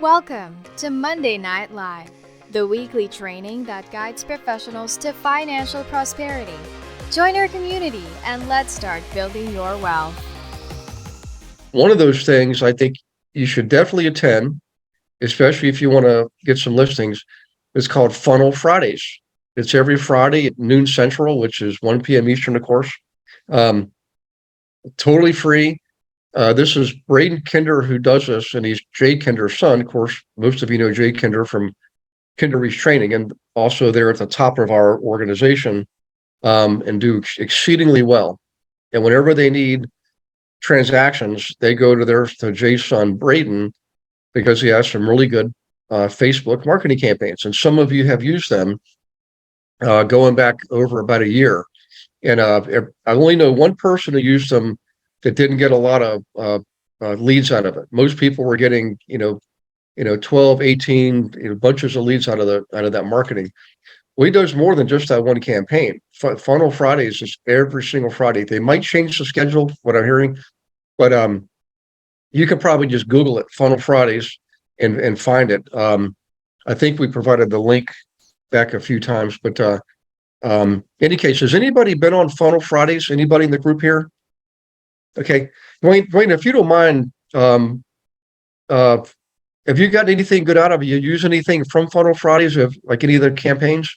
Welcome to Monday Night Live, the weekly training that guides professionals to financial prosperity. Join our community and let's start building your wealth. One of those things I think you should definitely attend, especially if you want to get some listings, is called Funnel Fridays. It's every Friday at noon Central, which is 1 p.m. Eastern, of course. Um, Totally free. This is Braden Kinder who does this, and he's Jay Kinder's son. Of course, most of you know Jay Kinder from Kinder Reese Training, and also they're at the top of our organization and do exceedingly well. And whenever they need transactions, they go to Jay's son Braden because he has some really good Facebook marketing campaigns, and some of you have used them going back over about a year. And I only know one person who used them that didn't get a lot of leads out of it. Most people were getting 12, 18 bunches of leads out of that marketing. Well, he does more than just that one campaign. Funnel Fridays is every single Friday. They might change the schedule, what I'm hearing, but you can probably just Google it, Funnel Fridays, and find it. I think we provided the link back a few times, but any case, has anybody been on Funnel Fridays? Anybody in the group here? Okay, Wayne, if you don't mind, uh, have you gotten anything good out of it? You use anything from Funnel Fridays, like any of the campaigns?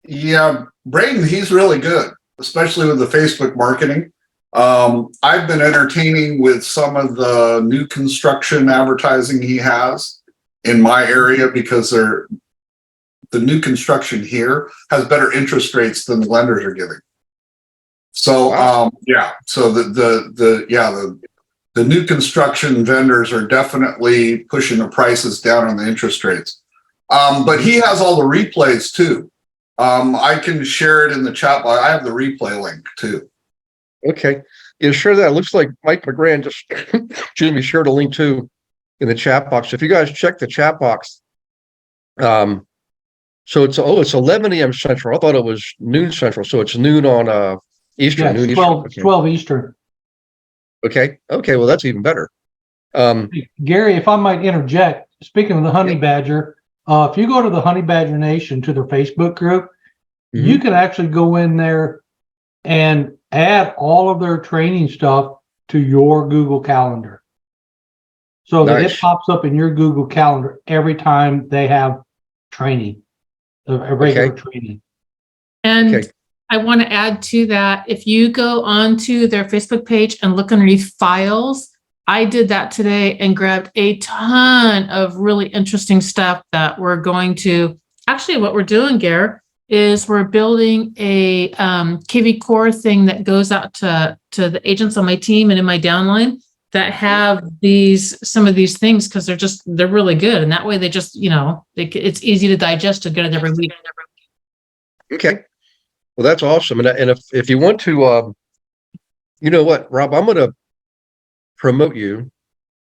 Yeah, Braden, he's really good, especially with the Facebook marketing. I've been entertaining with some of the new construction advertising he has in my area because the new construction here has better interest rates than the lenders are giving. So Wow. so the new construction vendors are definitely pushing the prices down on the interest rates. But he has all the replays too. I can share it in the chat box. I have the replay link too. Okay. Yeah, share that. It looks like Mike McGran just excuse me, shared a link too in the chat box. If you guys check the chat box, so it's 11 a.m. Central. I thought it was noon Central, so it's noon on Eastern, Yeah, noon it's Eastern. 12, Okay. 12 Eastern. Okay. Well, that's even better. Gary, if I might interject, speaking of the Honey Yep. Badger, if you go to the Honey Badger Nation to their Facebook group, Mhm. you can actually go in there and add all of their training stuff to your Google Calendar. So that Nice. it pops up in your Google Calendar every time they have training, a regular training. And Okay. I want to add to that, if you go onto their Facebook page and look underneath files, I did that today and grabbed a ton of really interesting stuff that we're going to, actually what we're doing, Gare, is we're building a KV Core thing that goes out to the agents on my team and in my downline that have some of these things because they're really good. And that way they just, it's easy to digest to get it every week. Okay. Well, that's awesome. And if you want to, you know what, Rob, I'm going to promote you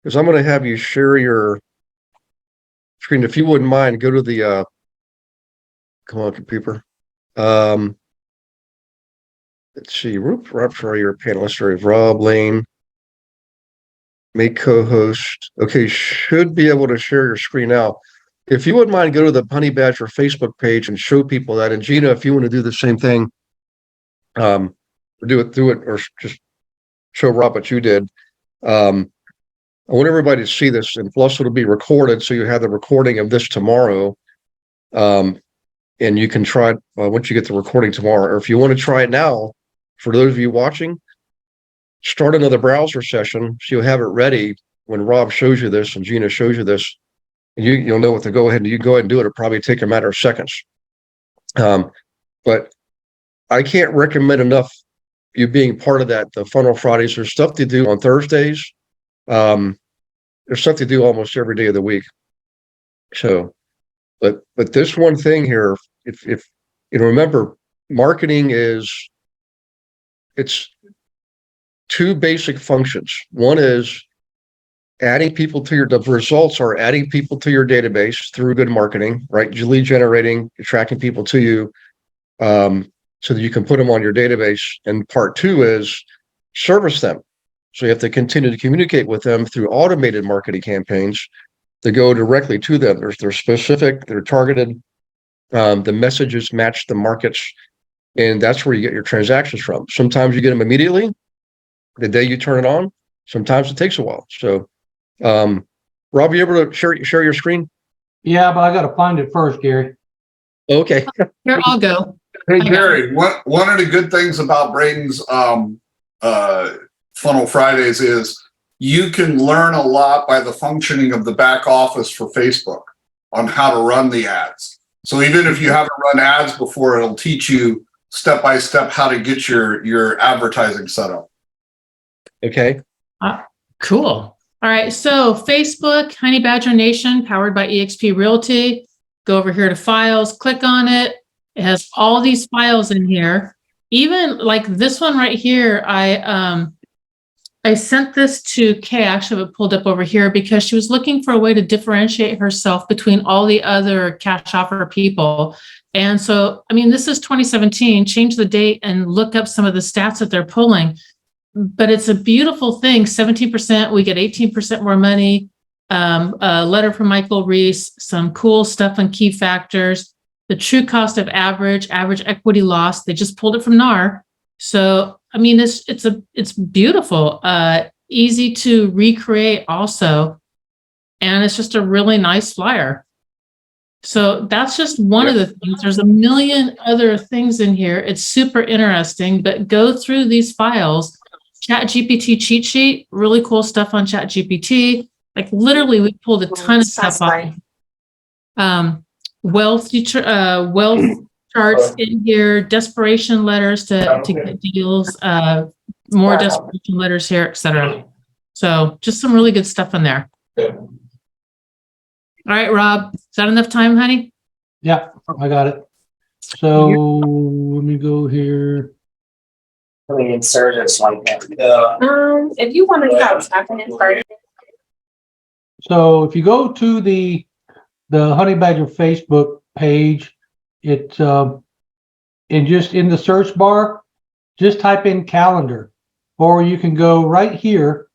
because I'm going to have you share your screen. If you wouldn't mind, go to the, come on, computer. Let's see, Rob, sorry, your panelist, sorry, Rob Lane, make co-host. Okay, should be able to share your screen now. If you wouldn't mind, go to the Honey Badger Facebook page and show people that. And Gina, if you want to do the same thing, or do it, or just show Rob what you did. I want everybody to see this, and plus it'll be recorded, so you have the recording of this tomorrow. And you can try it once you get the recording tomorrow, or if you want to try it now, for those of you watching, start another browser session so you'll have it ready when Rob shows you this and Gina shows you this, and you'll know what to go ahead and you go ahead and do it. It'll probably take a matter of seconds. But I can't recommend enough you being part of that. The Funnel Fridays, there's stuff to do on Thursdays. There's stuff to do almost every day of the week. So, but this one thing here, if remember, marketing it's two basic functions. One is adding people to the results are adding people to your database through good marketing, right? Lead generating, attracting people to you, so that you can put them on your database. And part two is service them. So you have to continue to communicate with them through automated marketing campaigns that go directly to them. They're specific, they're targeted. The messages match the markets, and that's where you get your transactions from. Sometimes you get them immediately, the day you turn it on. Sometimes it takes a while. So, Rob, you able to share your screen? Yeah, but I got to find it first, Gary. Okay. Here, I'll go. Hey, I got Gary, one of the good things about Braden's Funnel Fridays is you can learn a lot by the functioning of the back office for Facebook on how to run the ads. So even if you haven't run ads before, it'll teach you step by step how to get your advertising set up. Okay. Cool. All right. So Facebook, Honey Badger Nation, powered by eXp Realty. Go over here to files, click on it. It has all these files in here. Even like this one right here, I sent this to Kay. I actually have it pulled up over here because she was looking for a way to differentiate herself between all the other cash offer people. And so, I mean, this is 2017, change the date and look up some of the stats that they're pulling. But it's a beautiful thing. 17%, we get 18% more money. A letter from Michael Reese, some cool stuff on key factors, the true cost of average equity loss. They just pulled it from NAR. So, I mean, it's beautiful, easy to recreate also. And it's just a really nice flyer. So that's just one of the things. There's a million other things in here. It's super interesting, but go through these files. ChatGPT cheat sheet, really cool stuff on ChatGPT. Like literally we pulled a ton of stuff off. Wealth charts in here, desperation letters to get deals, more desperation letters here, etc. So just some really good stuff in there. All right, Rob, is that enough time, honey? Yeah, I got it. So let me go here. Let me insert this like that. If you want to know what's happening first. So if you go to the Honey Badger Facebook page, it's and just in the search bar, just type in calendar, or you can go right here,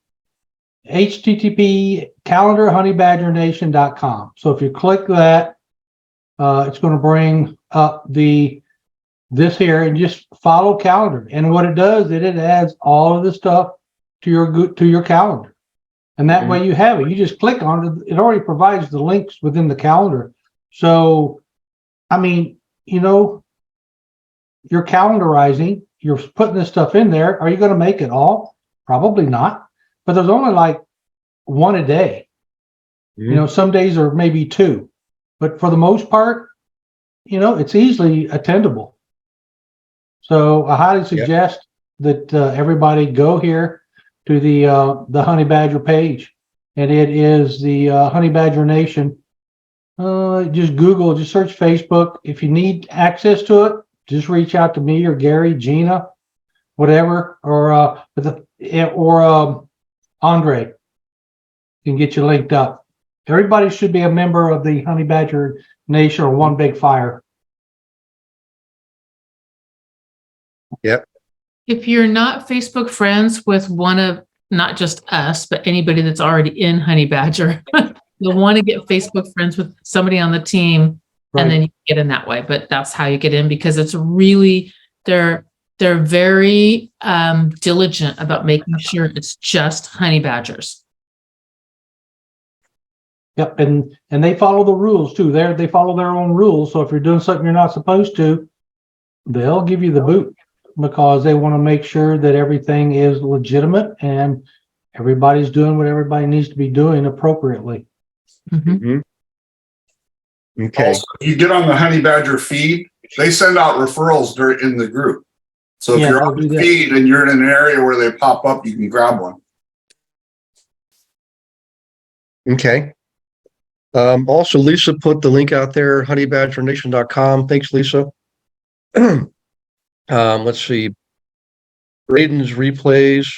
http calendarhoneybadgernation.com. So if you click that, it's going to bring up this here and just follow calendar. And what it does, it adds all of the stuff to your calendar. And that way you have it. You just click on it. It already provides the links within the calendar. So, I mean, you know, you're calendarizing, you're putting this stuff in there. Are you going to make it all? Probably not. But there's only like one a day. You know, some days are maybe two. But for the most part, you know, it's easily attendable. So I highly suggest that everybody go here to the Honey Badger page, and it is the Honey Badger Nation. Just Google, just search Facebook. If you need access to it, just reach out to me or Gary, Gina, whatever, or Andre can get you linked up. Everybody should be a member of the Honey Badger Nation or One Big Fire. Yep. If you're not Facebook friends with one of not just us, but anybody that's already in Honey Badger, you'll want to get Facebook friends with somebody on the team, and then you get in that way. But that's how you get in, because it's really they're very diligent about making sure it's just honey badgers. Yep, and they follow the rules too. They follow their own rules. So if you're doing something you're not supposed to, they'll give you the boot, because they want to make sure that everything is legitimate and everybody's doing what everybody needs to be doing appropriately. Okay. Also, if you get on the Honey Badger feed, they send out referrals in the group. So if you're on the feed and you're in an area where they pop up, you can grab one. Okay. Also, Lisa put the link out there, honeybadgernation.com. Thanks, Lisa. Let's see. Braden's replays.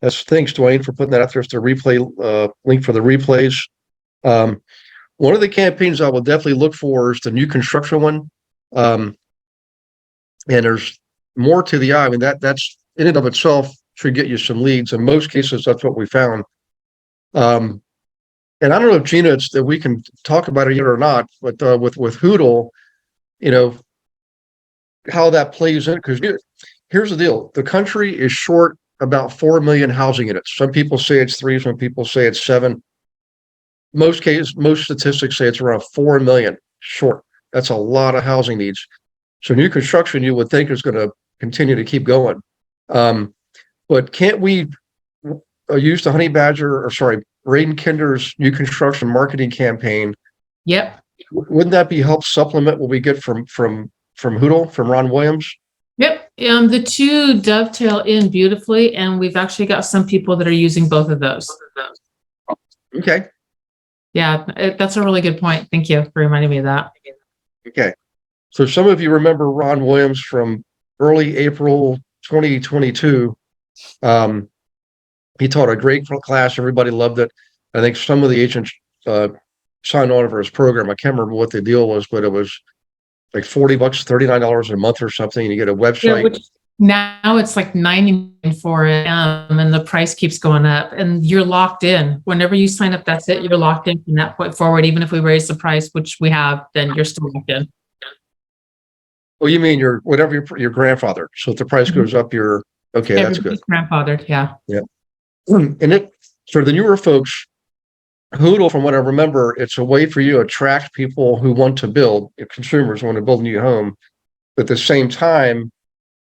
Thanks, Dwayne, for putting that out there. It's the replay link for the replays. One of the campaigns I will definitely look for is the new construction one. And there's more to the eye. I mean, that's in and of itself should get you some leads. In most cases, that's what we found. and I don't know if Gina, it's that we can talk about it yet or not, but with Hoodle, you know, how that plays in, because here's the deal. The country is short about 4 million housing units. Some people say it's 3, some people say it's 7. Most statistics say it's around 4 million short. That's a lot of housing needs. So new construction, you would think, is going to continue to keep going. But can't we use the Braden Kinder's new construction marketing campaign? Yep. Wouldn't that be help supplement what we get from Hoodle, from Ron Williams? Yep. The two dovetail in beautifully, and we've actually got some people that are using both of those. Okay. Yeah, that's a really good point. Thank you for reminding me of that. Okay. So some of you remember Ron Williams from early April 2022. He taught a great class. Everybody loved it. I think some of the agents signed on for his program. I can't remember what the deal was, but it was like $40, $39 a month or something. And you get a website. Yeah, which now it's like $99 for it, and the price keeps going up, and you're locked in. Whenever you sign up, that's it. You're locked in from that point forward. Even if we raise the price, which we have, then you're still locked in. Oh, you mean your grandfather? So if the price goes up, you're okay. That's good. Grandfathered, yeah. Yeah. And it for the newer folks, Hoodle, from what I remember, it's a way for you to attract people who want to build, consumers who want to build a new home, but at the same time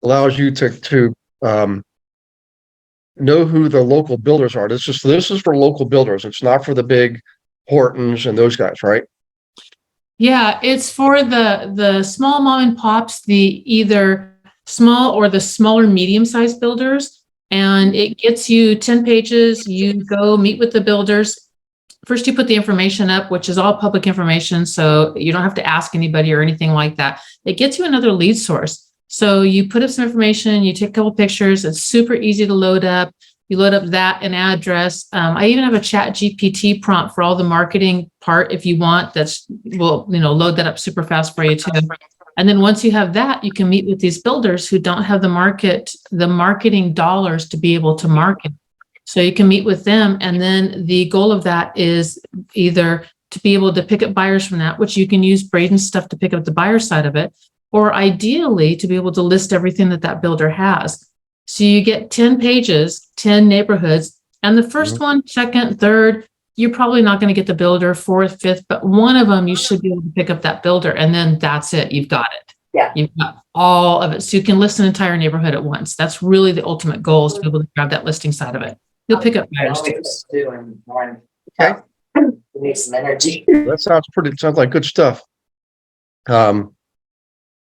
allows you to know who the local builders are. This is for local builders. It's not for the big Hortons and those guys, right? Yeah, it's for the small mom and pops, the either small or the smaller medium-sized builders, and it gets you 10 pages. You go meet with the builders. First, you put the information up, which is all public information, so you don't have to ask anybody or anything like that. It gets you another lead source. So you put up some information, you take a couple pictures. It's super easy to load up. You load up that and address. I even have a chat GPT prompt for all the marketing part if you want. We'll load that up super fast for you too. And then once you have that, you can meet with these builders who don't have the marketing dollars to be able to market. So you can meet with them. And then the goal of that is either to be able to pick up buyers from that, which you can use Braden's stuff to pick up the buyer side of it, or ideally to be able to list everything that builder has. So you get 10 pages, 10 neighborhoods, and the first one, second, third, you're probably not going to get the builder, fourth, fifth, but one of them you should be able to pick up that builder, and then that's it. You've got it. Yeah. You've got all of it. So you can list an entire neighborhood at once. That's really the ultimate goal, is to be able to grab that listing side of it. You'll pick up buyers too. Okay. Need some energy. That sounds like good stuff. All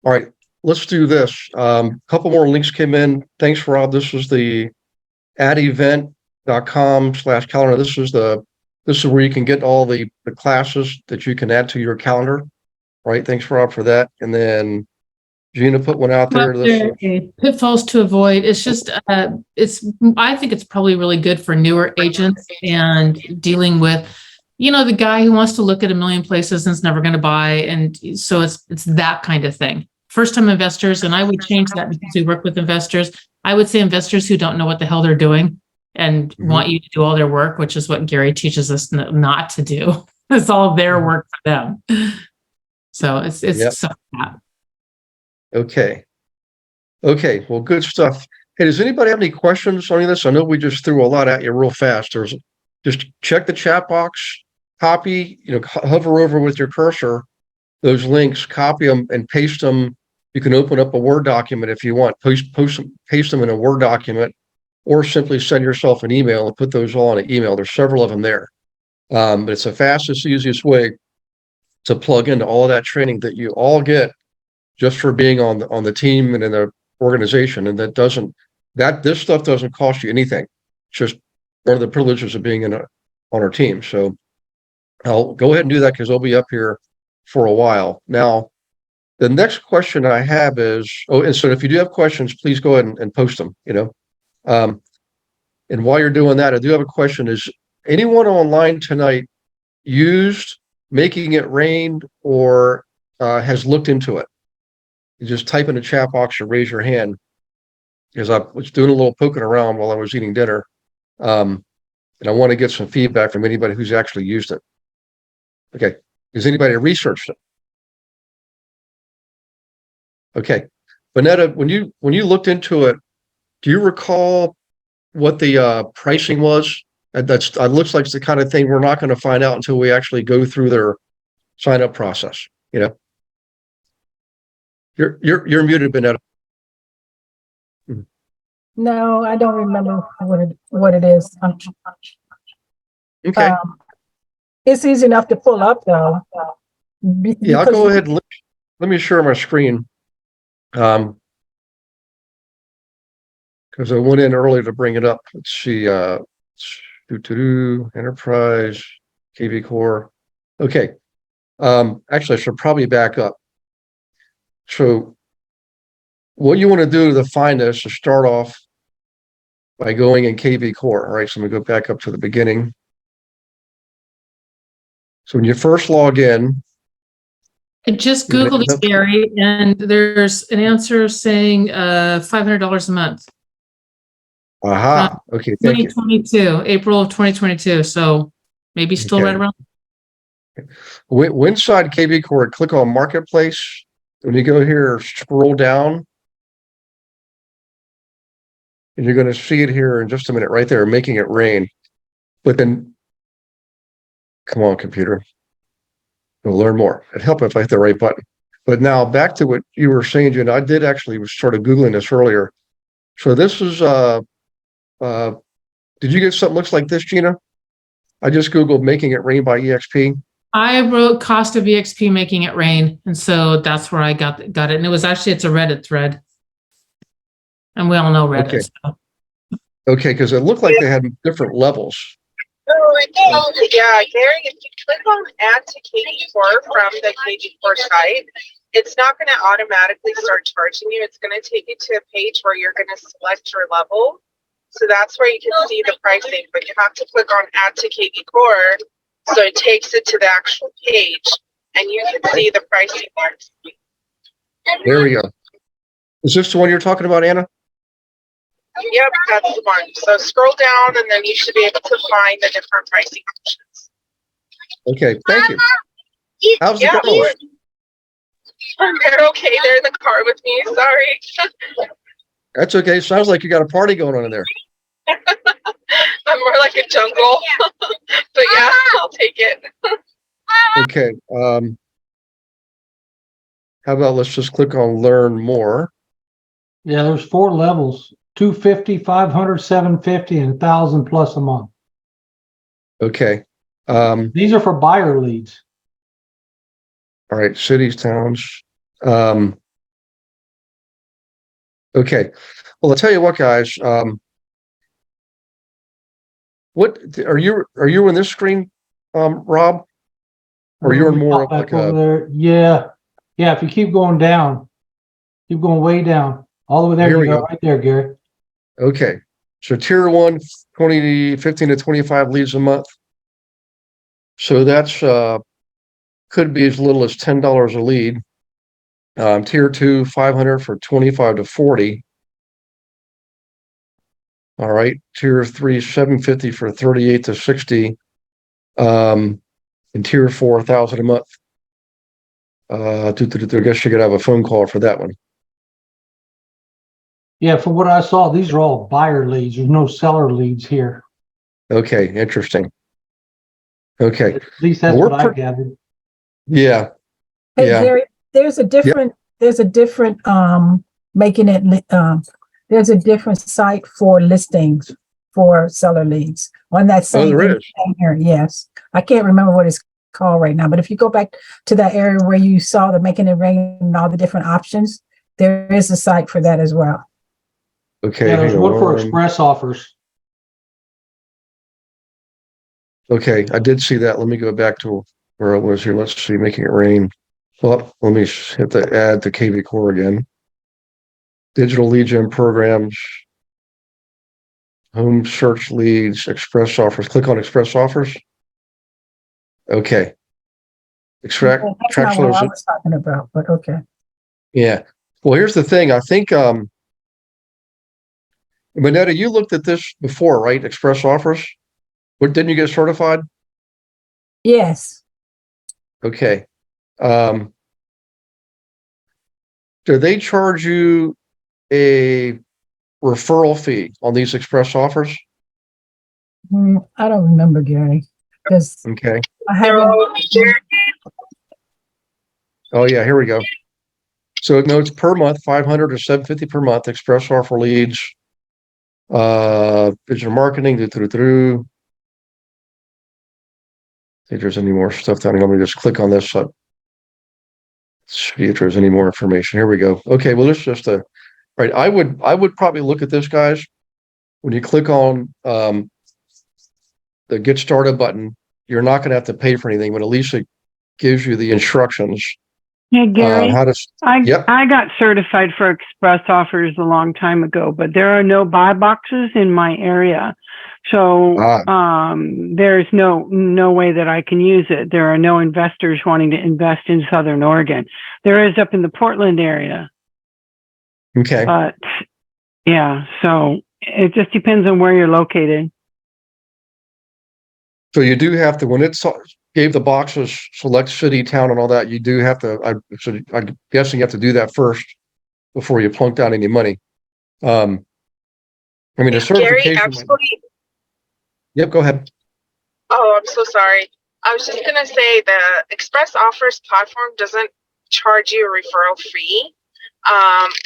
right, let's do this. Couple more links came in. Thanks, Rob. This was the adevent.com/calendar. This is where you can get all the classes that you can add to your calendar. Right. Thanks, Rob, for that. And then Gina put one out there. Pitfalls to avoid. It's just, I think it's probably really good for newer agents and dealing with, the guy who wants to look at a million places and is never going to buy. And so it's that kind of thing. First time investors, and I would change that because we work with investors. I would say investors who don't know what the hell they're doing and want you to do all their work, which is what Gary teaches us not to do. It's all their work for them. So it's stuff like that. Okay. Well, good stuff. Hey, does anybody have any questions on any of this? I know we just threw a lot at you real fast. Just check the chat box, copy, hover over with your cursor, those links, copy them and paste them. You can open up a Word document if you want, paste them in a Word document, or simply send yourself an email and put those all in an email. There's several of them there. But it's the fastest, easiest way to plug into all of that training that you all get just for being on the team and in the organization. And this stuff doesn't cost you anything. It's just one of the privileges of being on our team. So I'll go ahead and do that because they'll be up here for a while. Now, the next question I have is, and so if you do have questions, please go ahead and post them, and while you're doing that, I do have a question. Is anyone online tonight used Making It Rain or has looked into it? You just type in the chat box or raise your hand, because I was doing a little poking around while I was eating dinner. and I want to get some feedback from anybody who's actually used it. Okay. Has anybody researched it? Okay. Vanetta, when you looked into it, do you recall what the pricing was? That looks like it's the kind of thing we're not going to find out until we actually go through their sign up process. You know, you're muted, Vanetta. No, I don't remember what it is. Okay. It's easy enough to pull up though. Yeah, I'll go ahead and let me share my screen. Because I went in earlier to bring it up. Let's see. Enterprise, KV Core. Okay. Actually, I should probably back up. So, what you want to do to find this is start off by going in KV Core. All right. So, I'm going to go back up to the beginning. So, when you first log in, I just Googled it, Gary, and there's an answer saying $500 a month. Aha. Okay. Thank you. 2022, April of 2022. So maybe still right around. Inside KV Core, click on Marketplace. When you go here, scroll down, and you're going to see it here in just a minute, right there, making it rain. But then, come on, computer. We'll learn more. It'd help if I hit the right button. But now back to what you were saying, Jen. I did actually started Googling this earlier. So this is did you get something looks like this, Gina? I just Googled Making It Rain by EXP. I wrote cost of EXP making it rain. And so that's where I got it. And it was actually, it's a Reddit thread. And we all know Reddit. Okay. So. Okay, because it looked like they had different levels. Yeah, Gary, if you click on add to KV4 from the KV4 site, it's not going to automatically start charging you. It's going to take you to a page where you're going to select your level. So that's where you can see the pricing, but you have to click on add to KV Core. So it takes it to the actual page and you can see the pricing there. There we go. Is this the one you're talking about, Anna? Yep, that's the one. So scroll down and then you should be able to find the different pricing options. Okay, thank you. How's it going? They're okay. They're in the car with me. Sorry. That's okay. Sounds like you got a party going on in there. I'm more like a jungle. But yeah, I'll take it. Okay. How about let's just click on learn more. Yeah, there's 4 levels: 250, 500, 750, and 1,000 plus a month. Okay. These are for buyer leads. All right, cities, towns. Okay. Well, I'll tell you what, guys. What are you in this screen, Rob? Or you're more of like over there? Yeah. If you keep going down, keep going way down, all the way there. Here You we go go. right there, Gary. Okay. So tier 1, 15 to 25 leads a month. So that's could be as little as $10 a lead. Tier 2, 500 for 25 to 40. All right. Tier 3, 750 for 38 to 60. And tier 4, 1,000 a month. I guess you could have a phone call for that one. Yeah, from what I saw, these are all buyer leads. There's no seller leads here. Okay, interesting. Okay. At least that's what I gathered. Yeah. Hey, Yeah. Gary, there's a different making it there's a different site for listings for seller leads on that same there is. here. Yes. I can't remember what it's called right now, but if you go back to that area where you saw the making it rain and all the different options, there is a site for that as well. Okay. Yeah, there's one for express offers. Okay, I did see that. Let me go back to where I was here. Let's see, making it rain. Well, let me hit the add to KV Core again. Digital lead gen programs, home search leads, express offers. Click on express offers. Okay. Extract. That's not what I was talking about, but okay. Yeah. Well, here's the thing. I think, Manetta, you looked at this before, right? Express offers. What, didn't you get certified? Yes. Okay. Do they charge you a referral fee on these express offers? I don't remember, Gary, because Okay. I haven't. Oh yeah, here we go. So it notes per month, 500 to 750 per month, express offer leads, digital marketing, through. See if there's any more stuff down here. Let me just click on this. See if there's any more information. Here we go. Okay, well, let's just right. I would probably look at this, guys. When you click on the get started button, you're not going to have to pay for anything, but at least it gives you the instructions. Hey, Gary, How to. Yep. I got certified for express offers a long time ago, but there are no buy boxes in my area. So there's no way that I can use it. There are no investors wanting to invest in Southern Oregon. There is up in the Portland area. Okay. But yeah, so it just depends on where you're located. So you do have to, when it gave the boxes, select city, town, and all that, you do have to, I'm guessing you have to do that first before you plunk down any money. I mean, the certification. Gary, actually. Yep, go ahead. Oh, I'm so sorry. I was just gonna say the Express Offers platform doesn't charge you a referral fee.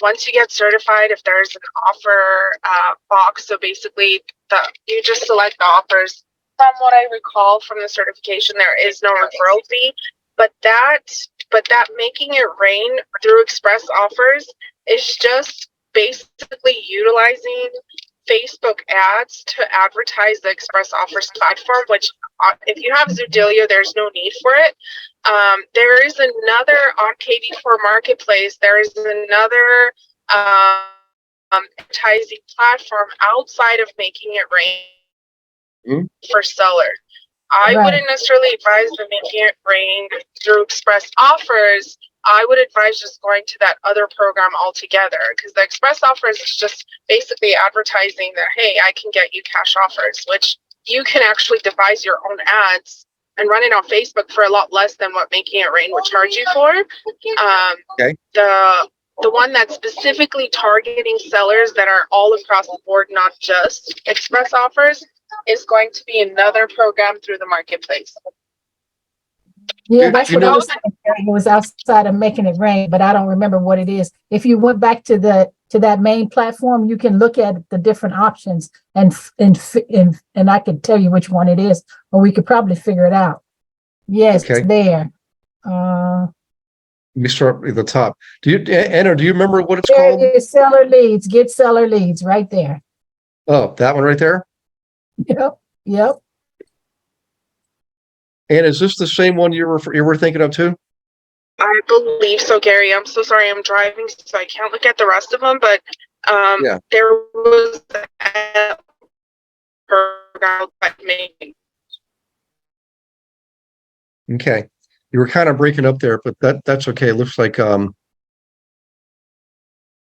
Once you get certified, if there's an offer box, so basically you just select the offers. From what I recall from the certification, there is no referral fee, but that making it rain through Express Offers is just basically utilizing Facebook ads to advertise the Express Offers platform, which if you have Zoodelia, there's no need for it. There is another on KV4 Marketplace. There is another advertising platform outside of Making It Rain for seller. I wouldn't necessarily advise them making it rain through Express Offers. I would advise just going to that other program altogether, because the Express Offers is just basically advertising that, hey, I can get you cash offers, which you can actually devise your own ads and run it on Facebook for a lot less than what Making It Rain would charge you for. Okay. The one that's specifically targeting sellers that are all across the board, not just Express Offers, is going to be another program through the marketplace. Yeah, that's what I was saying. It was outside of Making It Rain, but I don't remember what it is. If you went back to that main platform, you can look at the different options and I could tell you which one it is, or we could probably figure it out. Yes, Okay. It's there. Let me start at the top. Anna, do you remember what it's there called? It is, seller leads. Get seller leads right there. Oh, that one right there? Yep. And is this the same one you were thinking of too? I believe so, Gary. I'm so sorry. I'm driving, so I can't look at the rest of them. But there was a program making. Okay, you were kind of breaking up there, but that's okay. It looks like all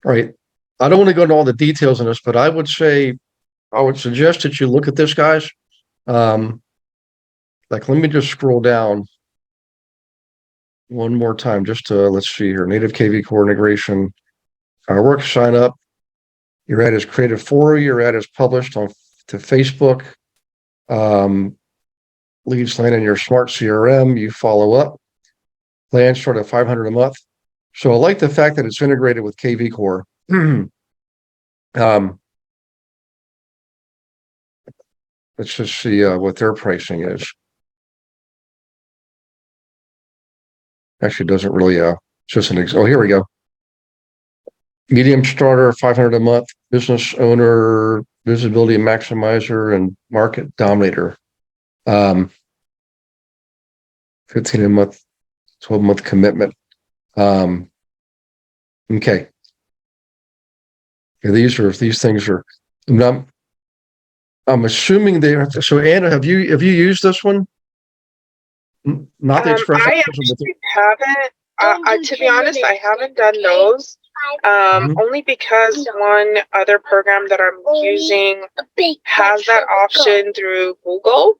right. I don't want to go into all the details on this, but I would suggest that you look at this, guys. Like, let me just scroll down one more time, just to, let's see here, native KV core integration, work sign up. Your ad is created for you. Your ad is published to Facebook. Leads land in your smart CRM. You follow up. Plan start at $500 a month. So I like the fact that it's integrated with KV core. Let's just see what their pricing is. Actually, doesn't really. Just an oh, here we go. Medium starter, $500 a month. Business owner, visibility maximizer, and market dominator. 15 a month, 12-month commitment. Okay. Yeah, these things are. I'm assuming they are. So Anna, have you used this one? Not the express. I actually haven't. To be honest, I haven't done those. Only because one other program that I'm using has that option through Google.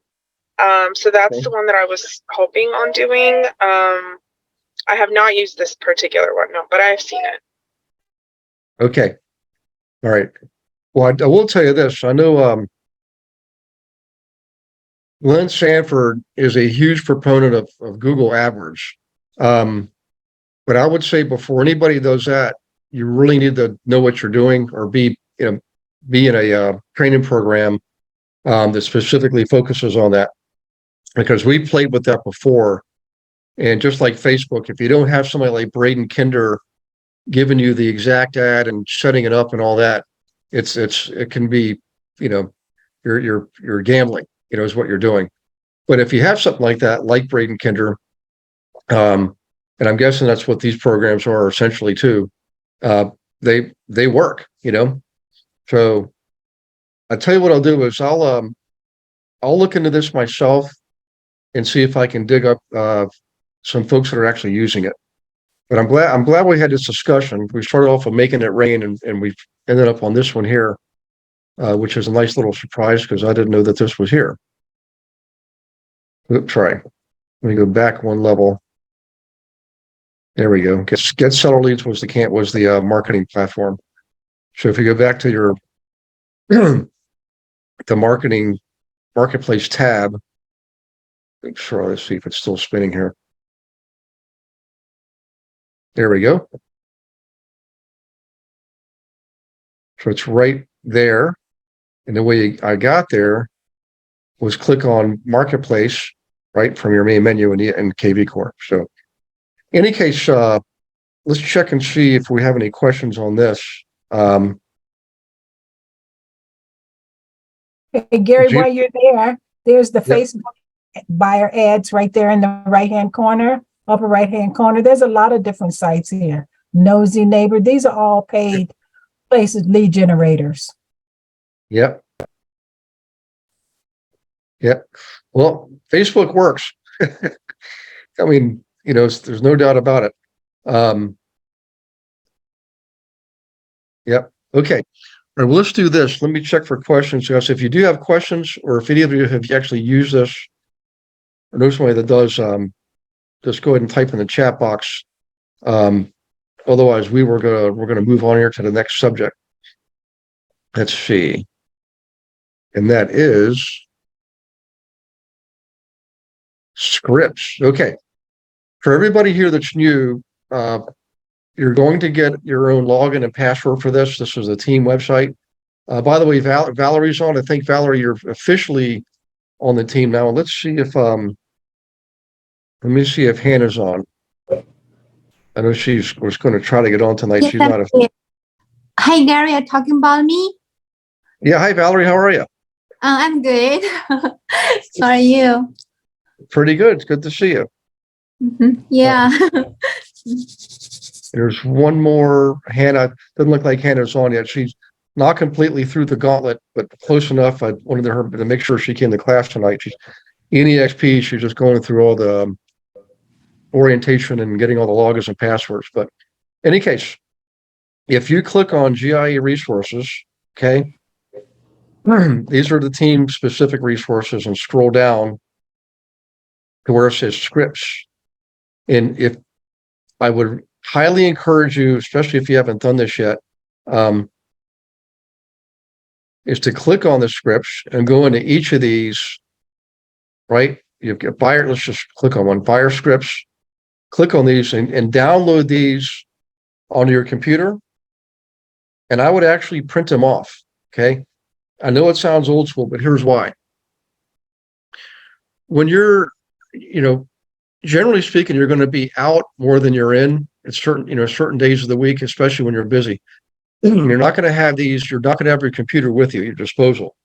So that's the one that I was hoping on doing. I have not used this particular one, no, but I've seen it. Okay. All right. Well, I will tell you this. I know Glenn Sanford is a huge proponent of Google AdWords. But I would say before anybody does that, you really need to know what you're doing or be in a training program that specifically focuses on that. Because we played with that before. And just like Facebook, if you don't have somebody like Braden Kinder giving you the exact ad and setting it up and all that, it can be, you're gambling, is what you're doing. But if you have something like that, like Braden Kinder, and I'm guessing that's what these programs are essentially too, they work, So I tell you what I'll do is I'll look into this myself and see if I can dig up some folks that are actually using it. But I'm glad we had this discussion. We started off with making it rain, and we ended up on this one here, which is a nice little surprise because I didn't know that this was here. Oops, sorry. Let me go back one level. There we go. Get Seller Leads was the marketing platform. So if you go back to your the marketplace tab, sure, let's see if it's still spinning here. There we go. So it's right there. And the way I got there was click on Marketplace, right, from your main menu in KV Core. So in any case, let's check and see if we have any questions on this. Hey, Gary, while you're there, there's the Facebook buyer ads right there in the right-hand corner, upper right-hand corner. There's a lot of different sites here. Nosy Neighbor. These are all paid places, lead generators. Yep. Yep. Well, Facebook works. I mean, there's no doubt about it. Yep. Okay. All right, well, let's do this. Let me check for questions, guys. If you do have questions, or if any of you have actually used this, or know somebody that does, just go ahead and type in the chat box. Otherwise, we're gonna move on here to the next subject. Let's see, and that is scripts. Okay, for everybody here that's new, you're going to get your own login and password for this. This is the team website. By the way, Valerie's on. I think, Valerie, you're officially on the team now. Let's see if let me see if Hannah's on. I know was going to try to get on tonight. Yes, She's not. Hi, Gary. Are you talking about me? Yeah. Hi, Valerie. How are you? I'm good. How are you? Pretty good. It's good to see you. Yeah. There's one more. Hannah doesn't look like Hannah's on yet. She's not completely through the gauntlet, but close enough. I wanted her to make sure she came to class tonight. She's in EXP. She's just going through all the orientation and getting all the logins and passwords. But in any case, if you click on GIA resources, okay, these are the team specific resources, and scroll down to where it says scripts. And if I would highly encourage you, especially if you haven't done this yet, is to click on the scripts and go into each of these, right? You've got buyer, let's just click on one, buyer scripts, click on these and download these onto your computer. And I would actually print them off, okay? I know it sounds old school, but here's why. When you're, generally speaking, you're going to be out more than you're in at certain days of the week, especially when you're busy. You're not going to have these. You're not going to have your computer with you at your disposal.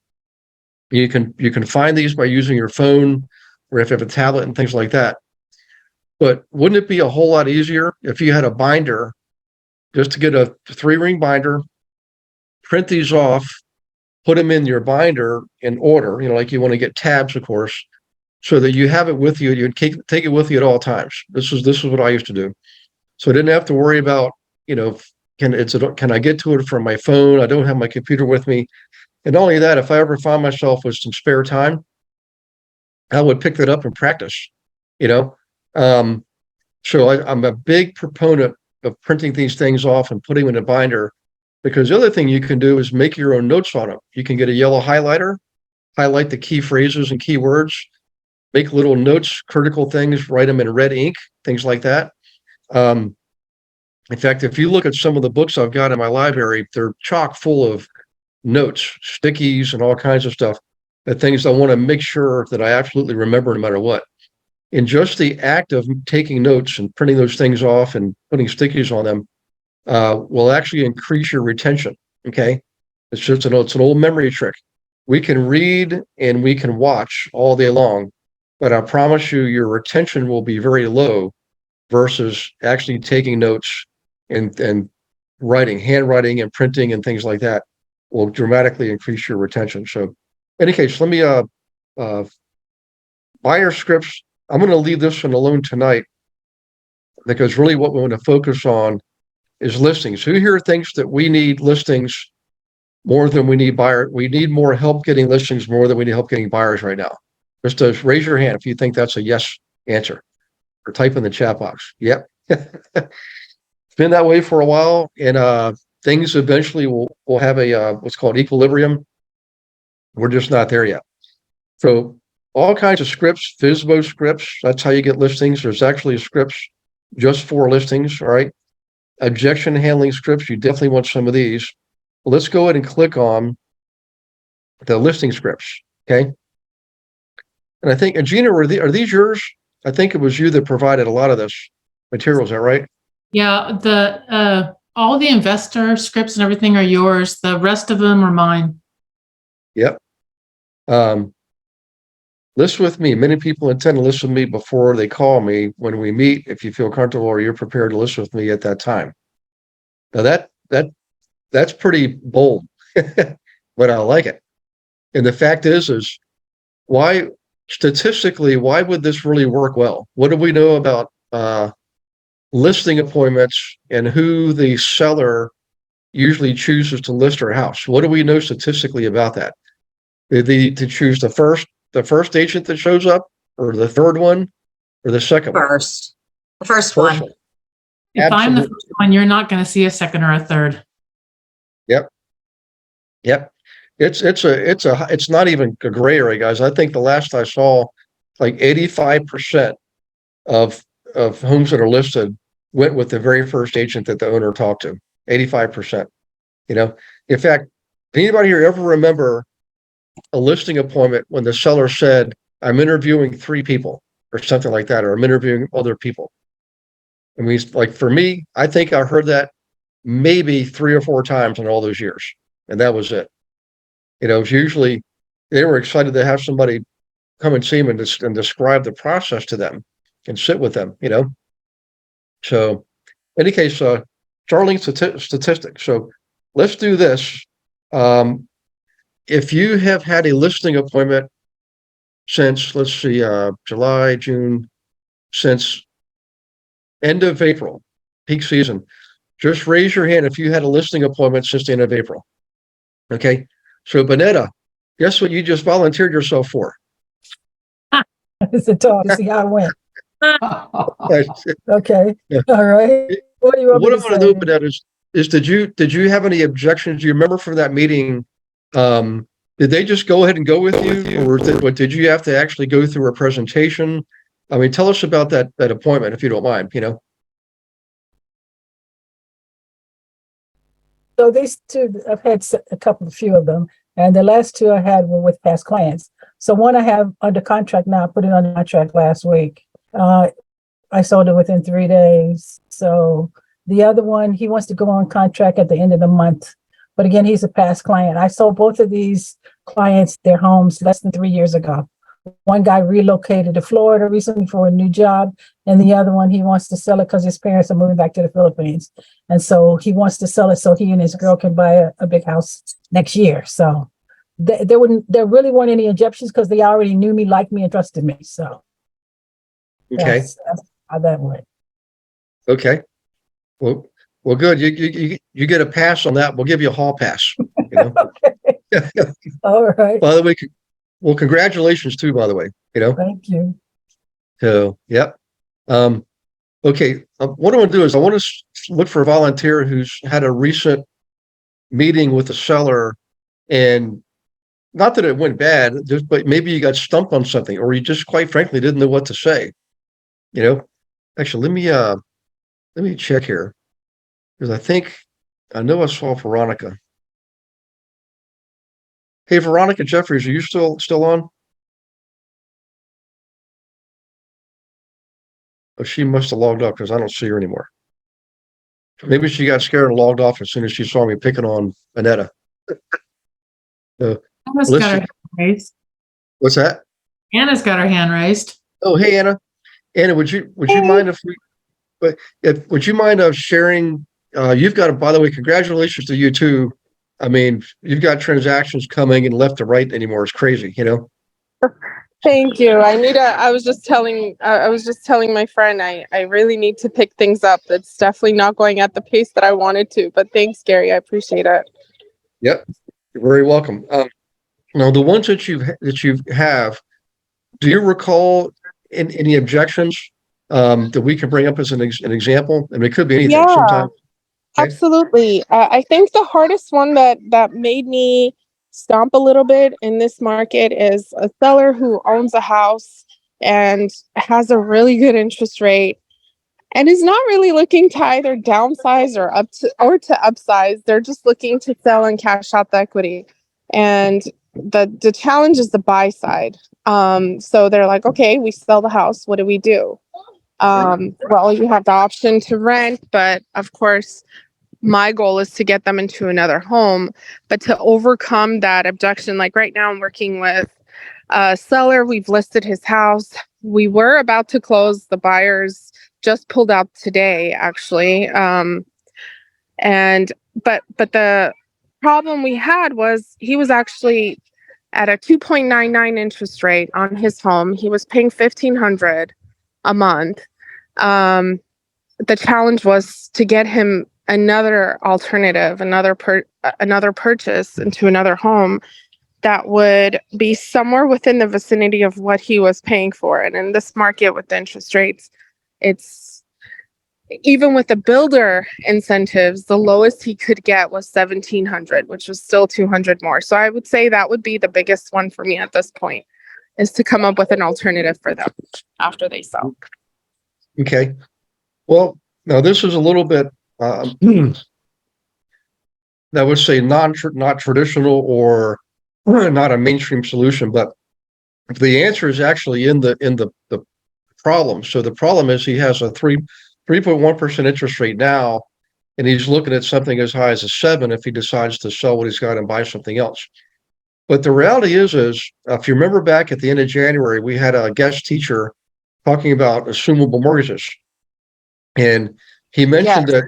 You can find these by using your phone, or if you have a tablet and things like that. But wouldn't it be a whole lot easier if you had a binder, just to get a 3-ring binder, print these off, put them in your binder in order, like you want to get tabs, of course, so that you have it with you. You take it with you at all times. This is what I used to do. So I didn't have to worry about, can I get to it from my phone? I don't have my computer with me. And not only that, if I ever find myself with some spare time, I would pick that up and practice, you know? So I'm a big proponent of printing these things off and putting them in a binder, because the other thing you can do is make your own notes on them. You can get a yellow highlighter, highlight the key phrases and keywords, make little notes, critical things, write them in red ink, things like that. In fact, if you look at some of the books I've got in my library, they're chock full of notes, stickies, and all kinds of stuff, the things I want to make sure that I absolutely remember no matter what. And just the act of taking notes and printing those things off and putting stickies on them will actually increase your retention. Okay. It's just it's an old memory trick. We can read and we can watch all day long, but I promise you, your retention will be very low versus actually taking notes and writing, handwriting and printing and things like that will dramatically increase your retention. So in any case, let me buyer scripts. I'm going to leave this one alone tonight, because really what we want to focus on is listings. Who here thinks that we need listings more than we need buyers? We need more help getting listings more than we need help getting buyers right now. Just to raise your hand if you think that's a yes answer, or type in the chat box. Yep. It's been that way for a while, and things eventually will have a what's called equilibrium. We're just not there yet. So all kinds of scripts, FSBO scripts, that's how you get listings. There's actually scripts just for listings, all right? Objection handling scripts, you definitely want some of these. Well, let's go ahead and click on the listing scripts, okay? And I think, Gina, are these yours? I think it was you that provided a lot of this material, is that right? Yeah, all the investor scripts and everything are yours. The rest of them are mine. Yep. List with me. Many people intend to list with me before they call me when we meet. If you feel comfortable or you're prepared to list with me at that time. Now that's pretty bold, but I like it. And the fact is why statistically, why would this really work well? What do we know about listing appointments and who the seller usually chooses to list her house? What do we know statistically about that? To choose the first agent that shows up, or the third one, or the second one? The first one. If I'm the first one, you're not going to see a second or a third. Yep. It's not even a gray area, guys. I think the last I saw, like 85% of homes that are listed went with the very first agent that the owner talked to. 85%. You know, in fact, anybody here ever remember a listing appointment when the seller said, "I'm interviewing 3 people," or something like that, or "I'm interviewing other people"? I mean, like for me, I think I heard that maybe 3 or 4 times in all those years, and that was it. You know, it's usually they were excited to have somebody come and see them and describe the process to them and sit with them, you know. So in any case, startling statistics. So let's do this. If you have had a listing appointment since, let's see, July, June, since end of April, peak season, just raise your hand if you had a listing appointment since the end of April. Okay. So Bonetta, guess what you just volunteered yourself for? It's a talk to see how it went. Okay. Yeah. All right. What do you want? What I want to know, Bonetta, is did you have any objections? Do you remember from that meeting? Did they just go ahead and go with you, or did you have to actually go through a presentation? I mean, tell us about that appointment, if you don't mind, you know. So these 2, I've had a few of them, and the last 2 I had were with past clients. So one I have under contract now, I put it under contract last week. I sold it within 3 days. So the other one, he wants to go on contract at the end of the month. But again, he's a past client. I sold both of these clients their homes less than 3 years ago. One guy relocated to Florida recently for a new job, and the other one, he wants to sell it because his parents are moving back to the Philippines. And so he wants to sell it so he and his girl can buy a big house next year. So there really weren't any objections because they already knew me, liked me, and trusted me. So okay, that's how that went. Okay. Well, Well, good. You get a pass on that. We'll give you a hall pass. You know. All right. By the way, well, congratulations too. By the way, you know. Thank you. So, yep. Okay. What I want to do is I want to look for a volunteer who's had a recent meeting with the seller, and not that it went bad, just but maybe you got stumped on something, or you just quite frankly didn't know what to say. You know. Actually, let me check here, because I know I saw Veronica. Hey, Veronica Jeffries, are you still on? Oh, she must have logged off because I don't see her anymore. Maybe she got scared and logged off as soon as she saw me picking on Annetta. Anna's got her hand raised. What's that? Anna's got her hand raised. Oh, hey, Anna. Anna, would you mind would you mind sharing? You've got by the way, congratulations to you too. I mean, you've got transactions coming and left to right anymore. It's crazy, you know. Thank you. I was just telling my friend I really need to pick things up. It's definitely not going at the pace that I wanted to, but thanks, Gary. I appreciate it. Yep. You're very welcome. Now the ones that you have, do you recall any objections that we can bring up as an example? I mean, it could be anything. Yeah, sometimes. Okay. absolutely. I think the hardest one that made me stomp a little bit in this market is a seller who owns a house and has a really good interest rate and is not really looking to either downsize or to upsize. They're just looking to sell and cash out the equity. And the challenge is the buy side. So they're like, okay, we sell the house. What do we do? Well, you have the option to rent, but of course, my goal is to get them into another home. But to overcome that objection, like right now, I'm working with a seller. We've listed his house. We were about to close. The buyers just pulled out today, actually. But the problem we had was he was actually at a 2.99 interest rate on his home. He was paying $1,500 a month. The challenge was to get him another alternative, another purchase into another home that would be somewhere within the vicinity of what he was paying for. And in this market with the interest rates, it's even with the builder incentives, the lowest he could get was $1,700, which was still $200 more. So I would say that would be the biggest one for me at this point, is to come up with an alternative for them after they sell. Okay. Well, now this is a little bit, I would say not traditional or not a mainstream solution, but the answer is actually in the problem. So the problem is he has a 3.1% interest rate now, and he's looking at something as high as a 7 if he decides to sell what he's got and buy something else. But the reality is if you remember back at the end of January, we had a guest teacher talking about assumable mortgages. And he mentioned that,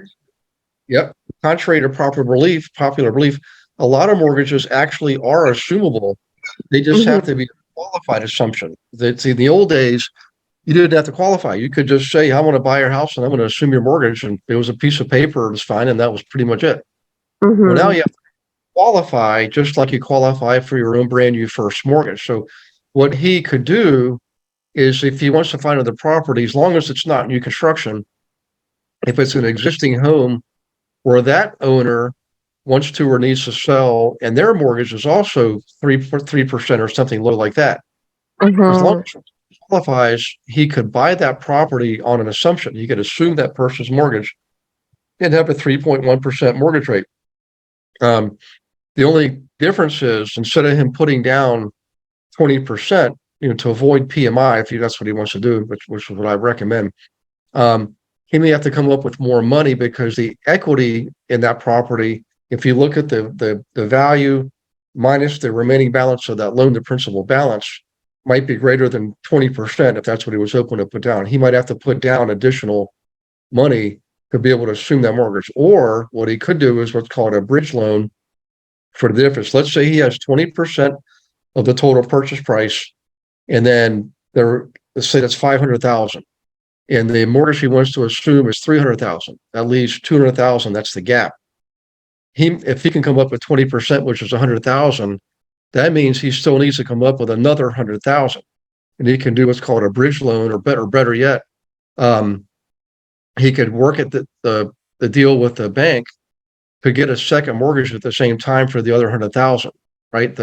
yep, contrary to popular belief, a lot of mortgages actually are assumable. They just have to be a qualified assumption. That in the old days, you didn't have to qualify. You could just say, I want to buy your house and I'm going to assume your mortgage. And it was a piece of paper, it was fine. And that was pretty much it. Well, now you have to qualify just like you qualify for your own brand new first mortgage. So what he could do is if he wants to find other property, as long as it's not new construction, if it's an existing home where that owner wants to or needs to sell and their mortgage is also 3% or something low like that, as long as it qualifies, he could buy that property on an assumption. He could assume that person's mortgage and have a 3.1% mortgage rate. The only difference is instead of him putting down 20%, to avoid PMI, if that's what he wants to do, which is what I recommend, he may have to come up with more money because the equity in that property, if you look at the value minus the remaining balance of that loan to principal balance, might be greater than 20% if that's what he was hoping to put down. He might have to put down additional money to be able to assume that mortgage. Or what he could do is what's called a bridge loan for the difference. Let's say he has 20% of the total purchase price, and then let's say that's $500,000. and the mortgage he wants to assume is 300,000. That leaves 200,000. That's the gap. If he can come up with 20%, which is 100,000, that means he still needs to come up with another 100,000, and he can do what's called a bridge loan, or better yet, he could work at the deal with the bank to get a second mortgage at the same time for the other 100,000, right?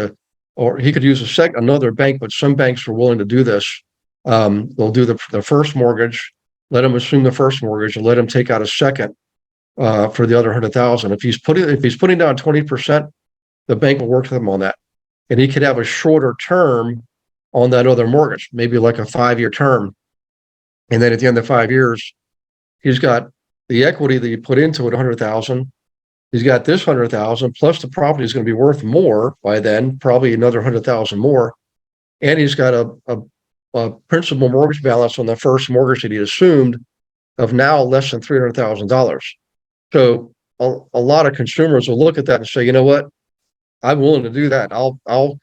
Or he could use another bank, but some banks are willing to do this. They'll do the first mortgage, let him assume the first mortgage, and let him take out a second for the other 100,000. If he's putting down 20%, the bank will work with him on that, and he could have a shorter term on that other mortgage, maybe like a 5-year term, and then at the end of 5 years, he's got the equity that he put into it, 100,000. He's got this 100,000 plus the property is going to be worth more by then, probably another 100,000 more, and he's got a principal mortgage balance on the first mortgage that he assumed of now less than $300,000. So a lot of consumers will look at that and say, you know what, I'm willing to do that. I'll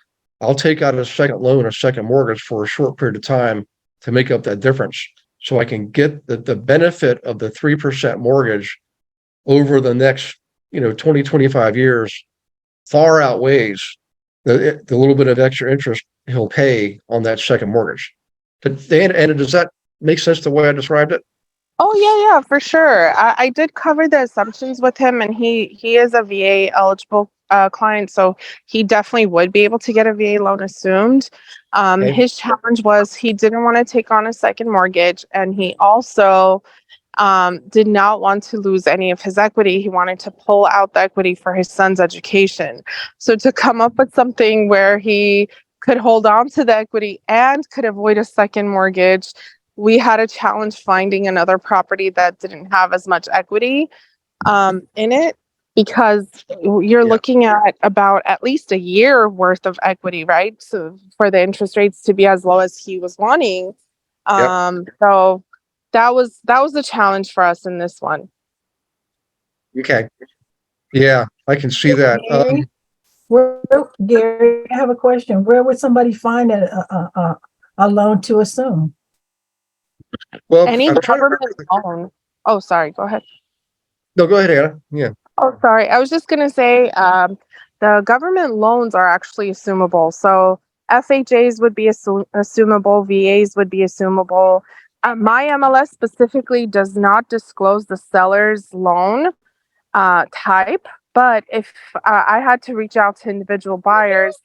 take out a second loan, a second mortgage for a short period of time to make up that difference, so I can get the benefit of the 3% mortgage over the next 20, 25 years far outweighs the little bit of extra interest he'll pay on that second mortgage. And does that make sense the way I described it? Oh yeah, for sure. I did cover the assumptions with him, and he is a VA eligible client, so he definitely would be able to get a VA loan assumed. Okay. His challenge was he didn't want to take on a second mortgage, and he also did not want to lose any of his equity. He wanted to pull out the equity for his son's education. So to come up with something where he could hold on to the equity and could avoid a second mortgage, we had a challenge finding another property that didn't have as much equity in it, because you're looking at about at least a year worth of equity, right? So for the interest rates to be as low as he was wanting. So that was the challenge for us in this one. Okay. Yeah, I can see that. Gary, I have a question. Where would somebody find a loan to assume? Well, Any government loan. Oh, sorry. Go ahead. No, go ahead, Anna. Yeah. Oh, sorry. I was just going to say the government loans are actually assumable. So FHAs would be assumable. VAs would be assumable. My MLS specifically does not disclose the seller's loan type. But if I had to reach out to individual buyers,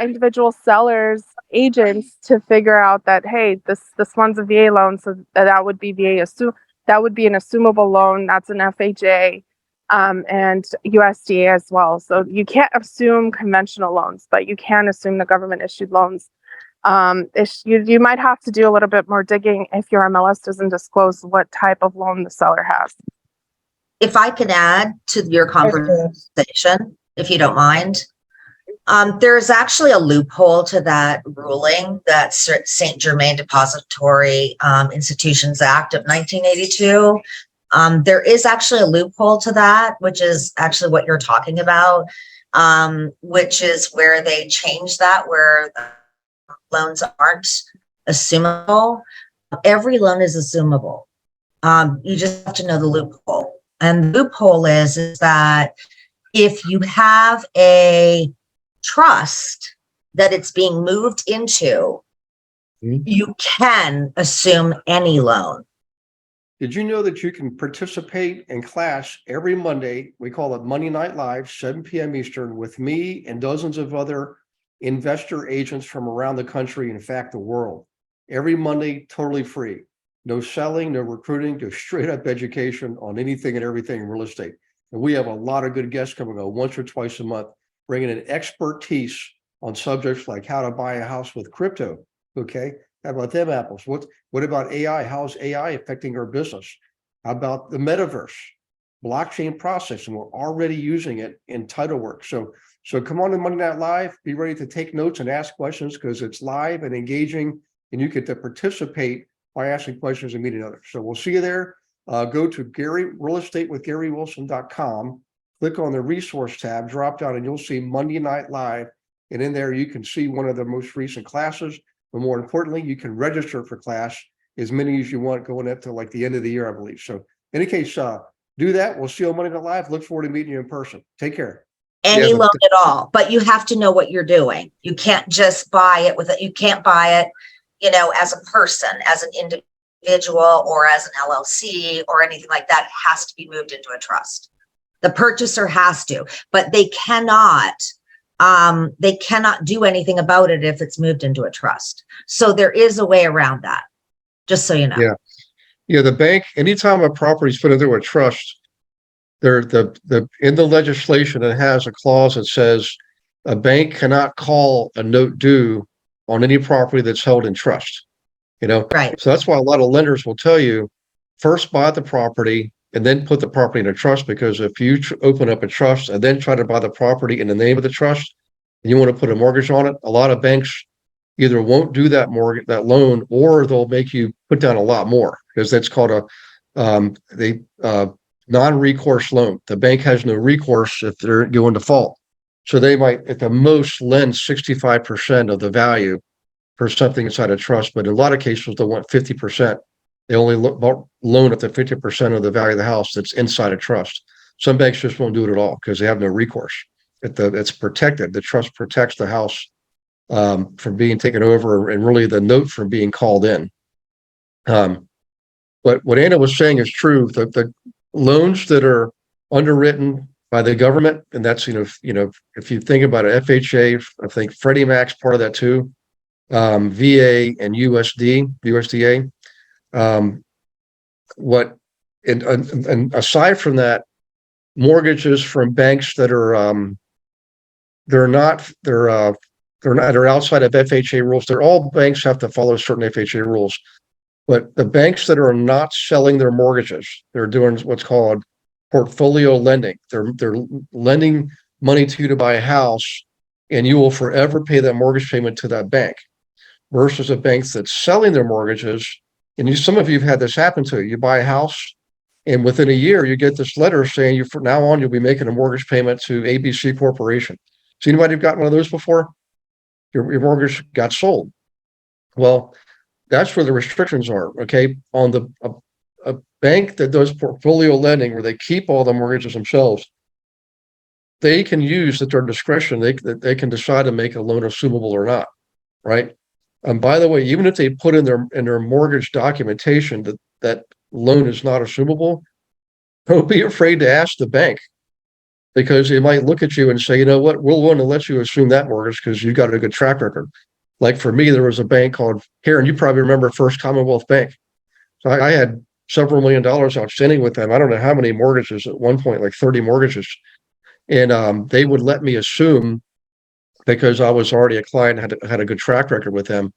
individual sellers, agents to figure out that, hey, this one's a VA loan, so that would be that would be an assumable loan. That's an FHA, and USDA as well. So you can't assume conventional loans, but you can assume the government issued loans. You might have to do a little bit more digging if your MLS doesn't disclose what type of loan the seller has. If I can add to your conversation, if you don't mind, there's actually a loophole to that ruling, that St. Germain Depository Institutions Act of 1982. There is actually a loophole to that, which is actually what you're talking about, which is where they change that, where loans aren't assumable. Every loan is assumable. You just have to know the loophole. And the loophole is that if you have a trust that it's being moved into, you can assume any loan. Did you know that you can participate in class every Monday? We call it Monday Night Live, 7 p.m. Eastern, with me and dozens of other investor agents from around the country, in fact, the world. Every Monday, totally free. No selling, no recruiting, just straight up education on anything and everything in real estate. And we have a lot of good guests coming on once or twice a month, bringing in expertise on subjects like how to buy a house with crypto. Okay, how about them apples? What about AI? How's AI affecting our business? How about the metaverse, blockchain processing? We're already using it in title work. So come on to Monday Night Live. Be ready to take notes and ask questions, because it's live and engaging, and you get to participate by asking questions and meeting others. So we'll see you there. Go to realestatewithgarywilson.com, click on the resource tab, drop down, and you'll see Monday Night Live. And in there, you can see one of the most recent classes. But more importantly, you can register for class as many as you want going up to like the end of the year, I believe. So in any case, do that. We'll see you on Monday Night Live. Look forward to meeting you in person. Take care. Any loan at all, but you have to know what you're doing. You can't just buy it with it. You can't buy it, you know, as a person, as an individual, or as an LLC or anything like that. It has to be moved into a trust. The purchaser has to, but they cannot do anything about it if it's moved into a trust. So there is a way around that, just so you know. Yeah. Yeah. The bank, anytime a property is put into a trust, in the legislation, it has a clause that says a bank cannot call a note due on any property that's held in trust. You know, right. So that's why a lot of lenders will tell you first buy the property and then put the property in a trust, because if you open up a trust and then try to buy the property in the name of the trust and you want to put a mortgage on it, a lot of banks either won't do that mortgage, that loan, or they'll make you put down a lot more, because that's called a non-recourse loan. The bank has no recourse if they're going default. So they might at the most lend 65% of the value for something inside a trust, but in a lot of cases they want 50%. They only loan up to 50% of the value of the house that's inside a trust. Some banks just won't do it at all because they have no recourse. It's protected. The trust protects the house from being taken over, and really the note from being called in. But what Anna was saying is true. The loans that are underwritten by the government, and that's, if you think about it, FHA, I think Freddie Mac's part of that too, VA and USDA. And aside from that, mortgages from banks that are they're outside of FHA rules. They're all banks have to follow certain FHA rules, but the banks that are not selling their mortgages, they're doing what's called portfolio lending. They're lending money to you to buy a house, and you will forever pay that mortgage payment to that bank, versus a bank that's selling their mortgages. And some of you have had this happen to you. You buy a house, and within a year, you get this letter saying from now on, you'll be making a mortgage payment to ABC Corporation. So anybody have gotten one of those before? Your mortgage got sold. Well, that's where the restrictions are. Okay, on a bank that does portfolio lending, where they keep all the mortgages themselves, they can use at their discretion. They can decide to make a loan assumable or not, right? And by the way, even if they put in their mortgage documentation that loan is not assumable, don't be afraid to ask the bank, because they might look at you and say, you know what, we'll want to let you assume that mortgage because you've got a good track record. Like for me, there was a bank called, Karen, you probably remember First Commonwealth Bank. So I had several $1 million outstanding with them. I don't know how many mortgages at one point, like 30 mortgages. And they would let me assume, because I was already a client, had a good track record with them,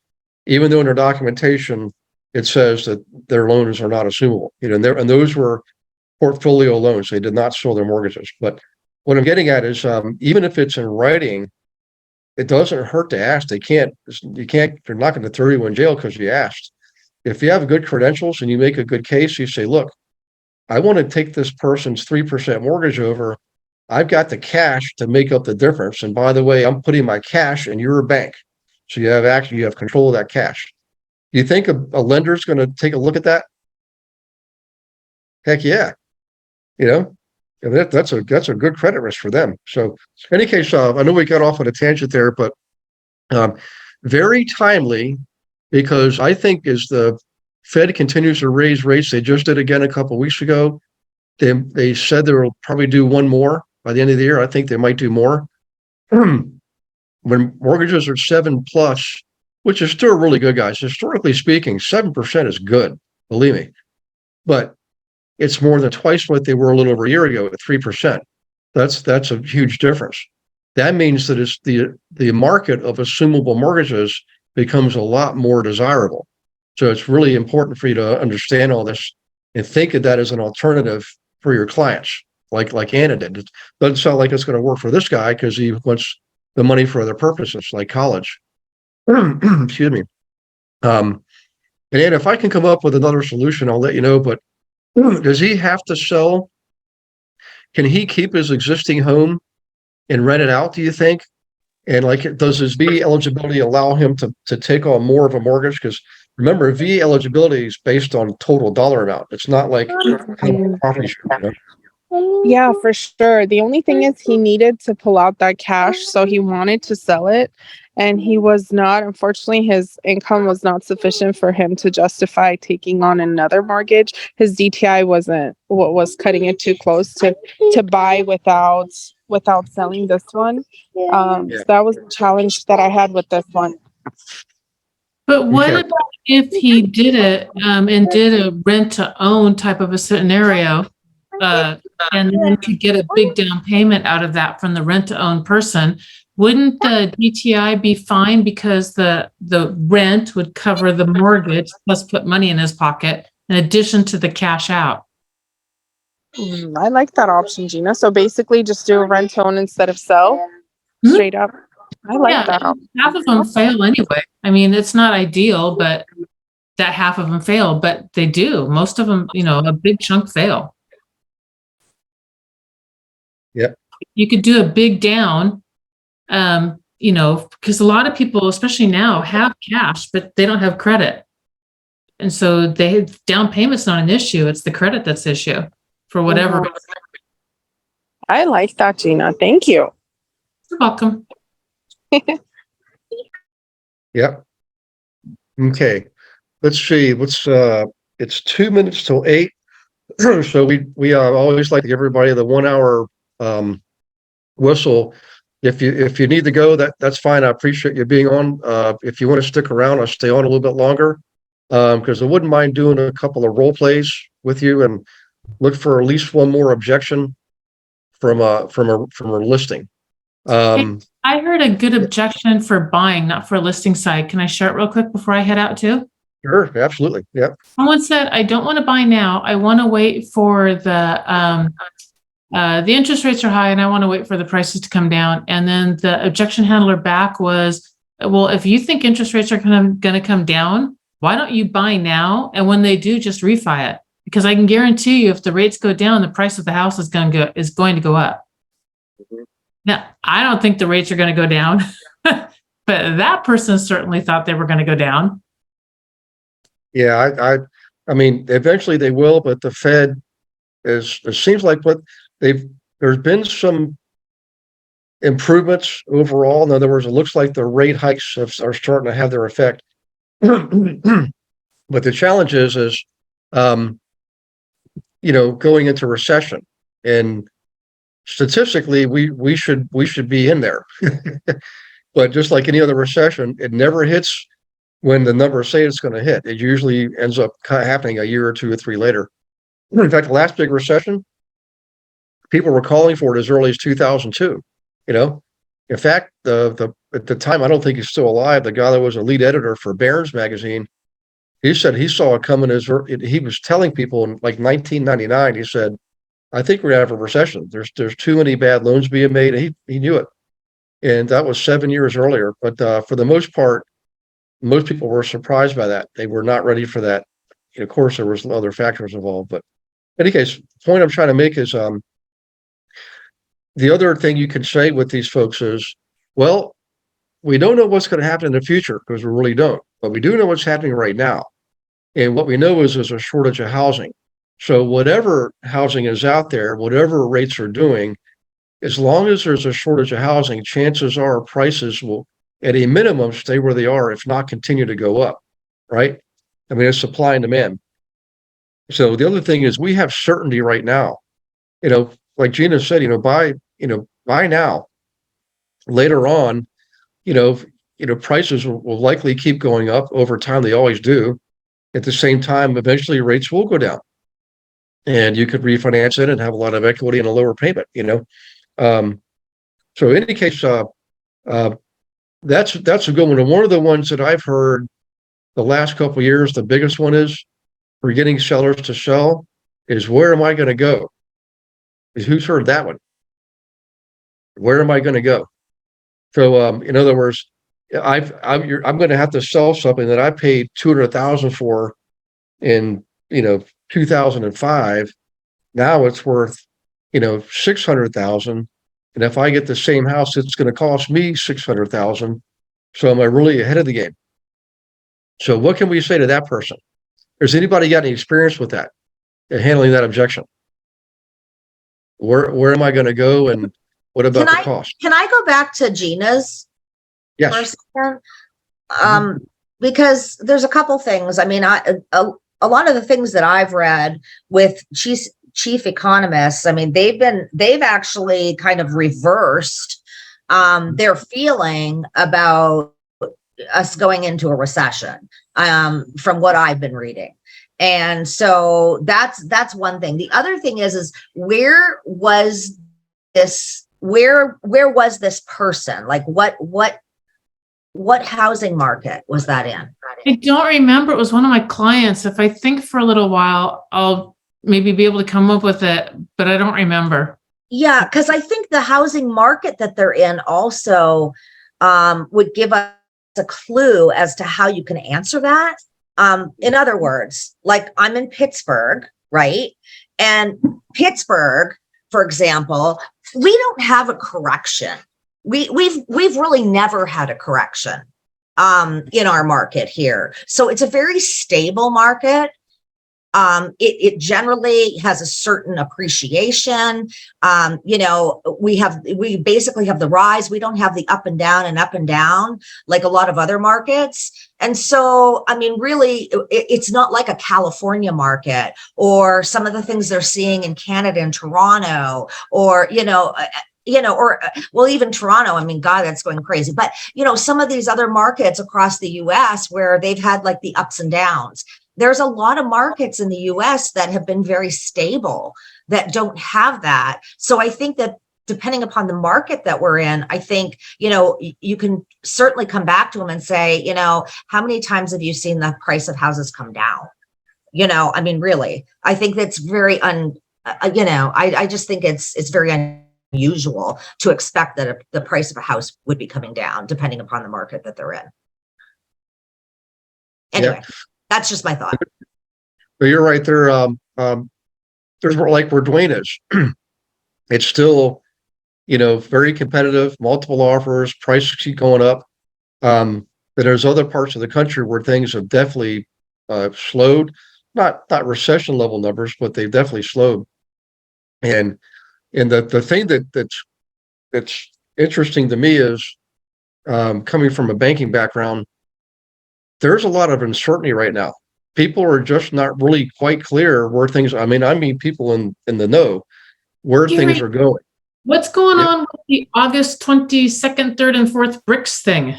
even though in their documentation it says that their loans are not assumable. And those were portfolio loans. They did not sell their mortgages. But what I'm getting at is, even if it's in writing, it doesn't hurt to ask. They're not going to throw you in jail because you asked. If you have good credentials and you make a good case, you say, look, I want to take this person's 3% mortgage over. I've got the cash to make up the difference. And by the way, I'm putting my cash in your bank. So you have control of that cash. Do you think a lender's going to take a look at that? Heck yeah. That's a good credit risk for them. So in any case, I know we got off on a tangent there, but very timely, because I think as the Fed continues to raise rates, they just did again a couple of weeks ago. They said they'll probably do one more by the end of the year. I think they might do more. When mortgages are 7+, which is still really good, guys. Historically speaking, 7% is good, believe me. But it's more than twice what they were a little over a year ago at 3%. That's a huge difference. That means that it's the market of assumable mortgages becomes a lot more desirable. So it's really important for you to understand all this and think of that as an alternative for your clients, like Anna did. It doesn't sound like it's going to work for this guy because he wants the money for other purposes, like college. Excuse me. And Anna, if I can come up with another solution, I'll let you know. But does he have to sell? Can he keep his existing home and rent it out, do you think? And does his B eligibility allow him to take on more of a mortgage? Because remember, VA eligibility is based on total dollar amount. It's not like how much property you know? Yeah, for sure. The only thing is he needed to pull out that cash, so he wanted to sell it. And he was not, unfortunately, his income was not sufficient for him to justify taking on another mortgage. His DTI wasn't what was cutting it too close to buy without selling this one. So that was the challenge that I had with this one. But what Okay. about if he did it and did a rent to own type of a scenario, and then could get a big down payment out of that from the rent to own person? Wouldn't the DTI be fine because the rent would cover the mortgage plus put money in his pocket in addition to the cash out? I like that option, Gina. So basically just do a rent to own instead of sell straight up. I like that option. Half of them fail anyway. I mean, it's not ideal, but that half of them fail, but they do. Most of them, a big chunk fail. Yeah. You could do a big down, because a lot of people, especially now, have cash, but they don't have credit. And so down payment's not an issue. It's the credit that's the issue for whatever. Mhm. I like that, Gina. Thank you. You're welcome. Yep. Okay. Let's see. It's 2 minutes till 8. So we always like to give everybody the 1 hour whistle. If you need to go, that's fine. I appreciate you being on. If you want to stick around, I'll stay on a little bit longer. Because I wouldn't mind doing a couple of role plays with you and look for at least one more objection from a listing. I heard a good objection for buying, not for a listing side. Can I share it real quick before I head out too? Sure, absolutely. Yeah. Someone said, I don't want to buy now. I want to wait for the interest rates are high and I want to wait for the prices to come down. And then the objection handler back was, well, if you think interest rates are going to come down, why don't you buy now? And when they do, just refi it. Because I can guarantee you, if the rates go down, the price of the house is going to go up. Mm-hmm. Now, I don't think the rates are going to go down, but that person certainly thought they were going to go down. Yeah, I mean, eventually they will, but the Fed it seems like there's been some improvements overall. In other words, it looks like the rate hikes are starting to have their effect. But the challenge is going into recession, and statistically we should be in there. But just like any other recession, it never hits when the numbers say it's going to hit. It usually ends up happening a year or 2 or 3 later. In fact, the last big recession, people were calling for it as early as 2002. In fact, at the time, I don't think he's still alive. The guy that was a lead editor for Barron's magazine, he said he saw it coming he was telling people in like 1999. He said, "I think we're gonna have a recession. There's too many bad loans being made." And he knew it, and that was 7 years earlier. But for the most part, most people were surprised by that. They were not ready for that. Of course, there was other factors involved, but in any case, the point I'm trying to make is the other thing you can say with these folks is, well, we don't know what's going to happen in the future because we really don't, but we do know what's happening right now. And what we know is there's a shortage of housing. So whatever housing is out there, whatever rates are doing, as long as there's a shortage of housing, chances are prices will, at a minimum, stay where they are, if not continue to go up, right? I mean, it's supply and demand. So the other thing is we have certainty right now. Like Gina said, buy now. Later on, prices will likely keep going up over time. They always do. At the same time, eventually rates will go down, and you could refinance it and have a lot of equity and a lower payment. So in any case, that's a good one. And one of the ones that I've heard the last couple of years, the biggest one is for getting sellers to sell is, where am I going to go? Who's heard that one? Where am I going to go? So, in other words, I'm going to have to sell something that I paid $200,000 for in 2005. Now it's worth $600,000, and if I get the same house, it's going to cost me $600,000. So am I really ahead of the game? So what can we say to that person? Has anybody got any experience with that and handling that objection? Where am I going to go, and what about the cost? Can I go back to Gina's Yes. for a second? Because there's a couple things. I mean, a lot of the things that I've read with chief economists, I mean, they've actually kind of reversed their feeling about us going into a recession, from what I've been reading. And so that's one thing. The other thing is where was this person? Like what housing market was that in? I don't remember. It was one of my clients. If I think for a little while, I'll maybe be able to come up with it, but I don't remember. Yeah, because I think the housing market that they're in also would give us a clue as to how you can answer that. In other words, like I'm in Pittsburgh, right? And Pittsburgh, for example, we don't have a correction. We've really never had a correction in our market here. So it's a very stable market. It generally has a certain appreciation. We basically have the rise. We don't have the up and down like a lot of other markets. And so, I mean, really, it's not like a California market or some of the things they're seeing in Canada and Toronto, or, even Toronto. I mean, God, that's going crazy. But, some of these other markets across the US where they've had like the ups and downs. There's a lot of markets in the US that have been very stable that don't have that. So I think that depending upon the market that we're in, I think, you can certainly come back to them and say, how many times have you seen the price of houses come down? I mean, really, I think that's very I just think it's very unusual to expect that the price of a house would be coming down depending upon the market that they're in. Anyway. Yeah. That's just my thought. But you're right there. There's more like where Dwayne is. It's still, very competitive, multiple offers, prices keep going up. But there's other parts of the country where things have definitely slowed, not recession level numbers, but they've definitely slowed. And the thing that's interesting to me is coming from a banking background, there's a lot of uncertainty right now. People are just not really quite clear where things, I mean people in the know where things are going. What's going on with the August 22nd, 3rd, and 4th BRICS thing?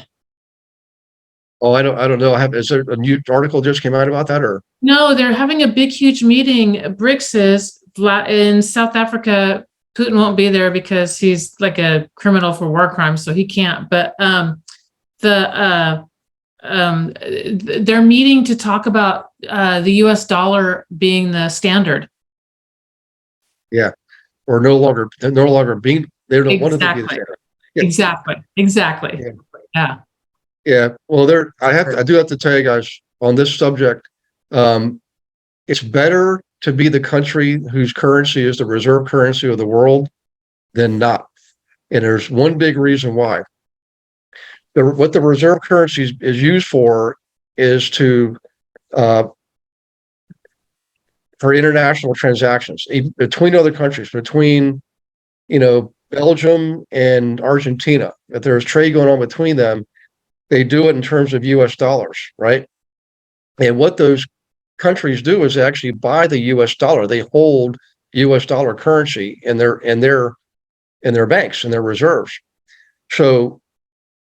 Oh, I don't know. Is there a new article just came out about that, or? No, they're having a big, huge meeting. BRICS is in South Africa. Putin won't be there because he's like a criminal for war crimes, so he can't. But they're meeting to talk about the US dollar being the standard. Yeah. Or no longer being, they don't want it to be the standard. Yeah. Exactly. Yeah. Yeah. Well, I do have to tell you guys on this subject, it's better to be the country whose currency is the reserve currency of the world than not. And there's one big reason why. What the reserve currency is used for is to for international transactions between other countries, between Belgium and Argentina. If there's trade going on between them, they do it in terms of US dollars, right? And what those countries do is they actually buy the US dollar. They hold US dollar currency in their banks, in their reserves. So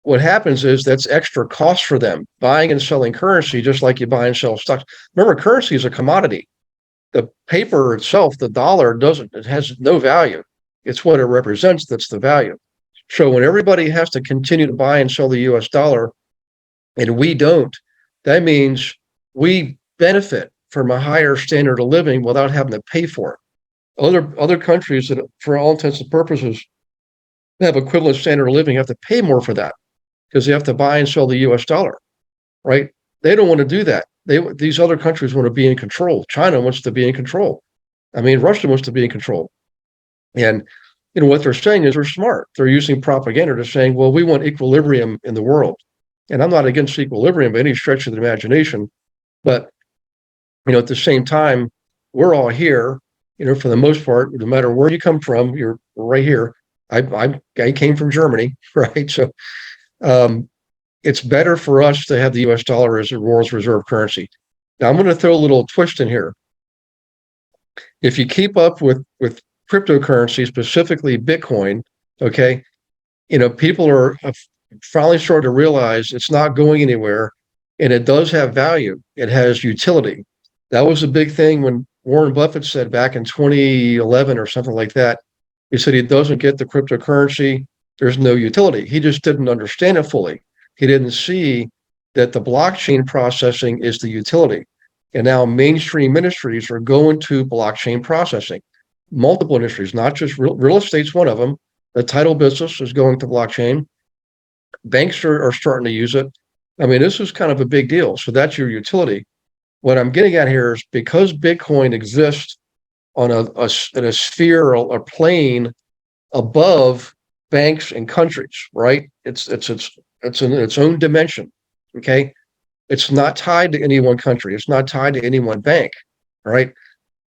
what happens is that's extra cost for them, buying and selling currency, just like you buy and sell stocks. Remember, currency is a commodity. The paper itself, the dollar, it has no value. It's what it represents that's the value. So when everybody has to continue to buy and sell the US dollar, and we don't, that means we benefit from a higher standard of living without having to pay for it. Other countries that, for all intents and purposes, have equivalent standard of living have to pay more for that, because they have to buy and sell the US dollar, right? They don't want to do that. These other countries want to be in control. China wants to be in control. I mean, Russia wants to be in control. And what they're saying is they're smart. They're using propaganda to saying, well, we want equilibrium in the world. And I'm not against equilibrium by any stretch of the imagination, but at the same time, we're all here, for the most part, no matter where you come from, you're right here. I came from Germany, right? So it's better for us to have the US dollar as a world's reserve currency. Now I'm going to throw a little twist in here. If you keep up with cryptocurrency, specifically Bitcoin, okay, people are finally starting to realize it's not going anywhere, and it does have value. It has utility. That was a big thing when Warren Buffett said back in 2011 or something like that. He said he doesn't get the cryptocurrency. There's no utility. He just didn't understand it fully. He didn't see that the blockchain processing is the utility. And now mainstream ministries are going to blockchain processing. Multiple industries, not just real estate's one of them. The title business is going to blockchain. Banks are starting to use it. I mean, this is kind of a big deal. So that's your utility. What I'm getting at here is because Bitcoin exists on in a sphere or plane above banks and countries, right? It's in its own dimension. Okay. It's not tied to any one country. It's not tied to any one bank. All right.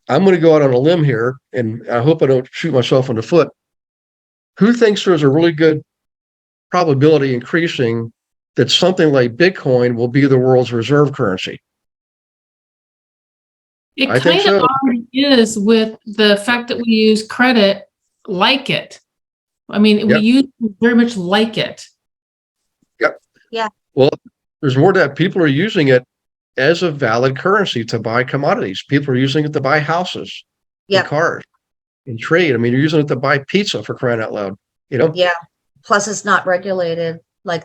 I'm going to go out on a limb here, and I hope I don't shoot myself in the foot. Who thinks there's a really good probability increasing that something like Bitcoin will be the world's reserve currency? It kind of already is, with the fact that we use credit like it. I mean, we use very much like it. Yep. Yeah. Well, there's more to that. People are using it as a valid currency to buy commodities. People are using it to buy houses, and cars, and trade. I mean, you're using it to buy pizza, for crying out loud. Yeah. Plus, it's not regulated like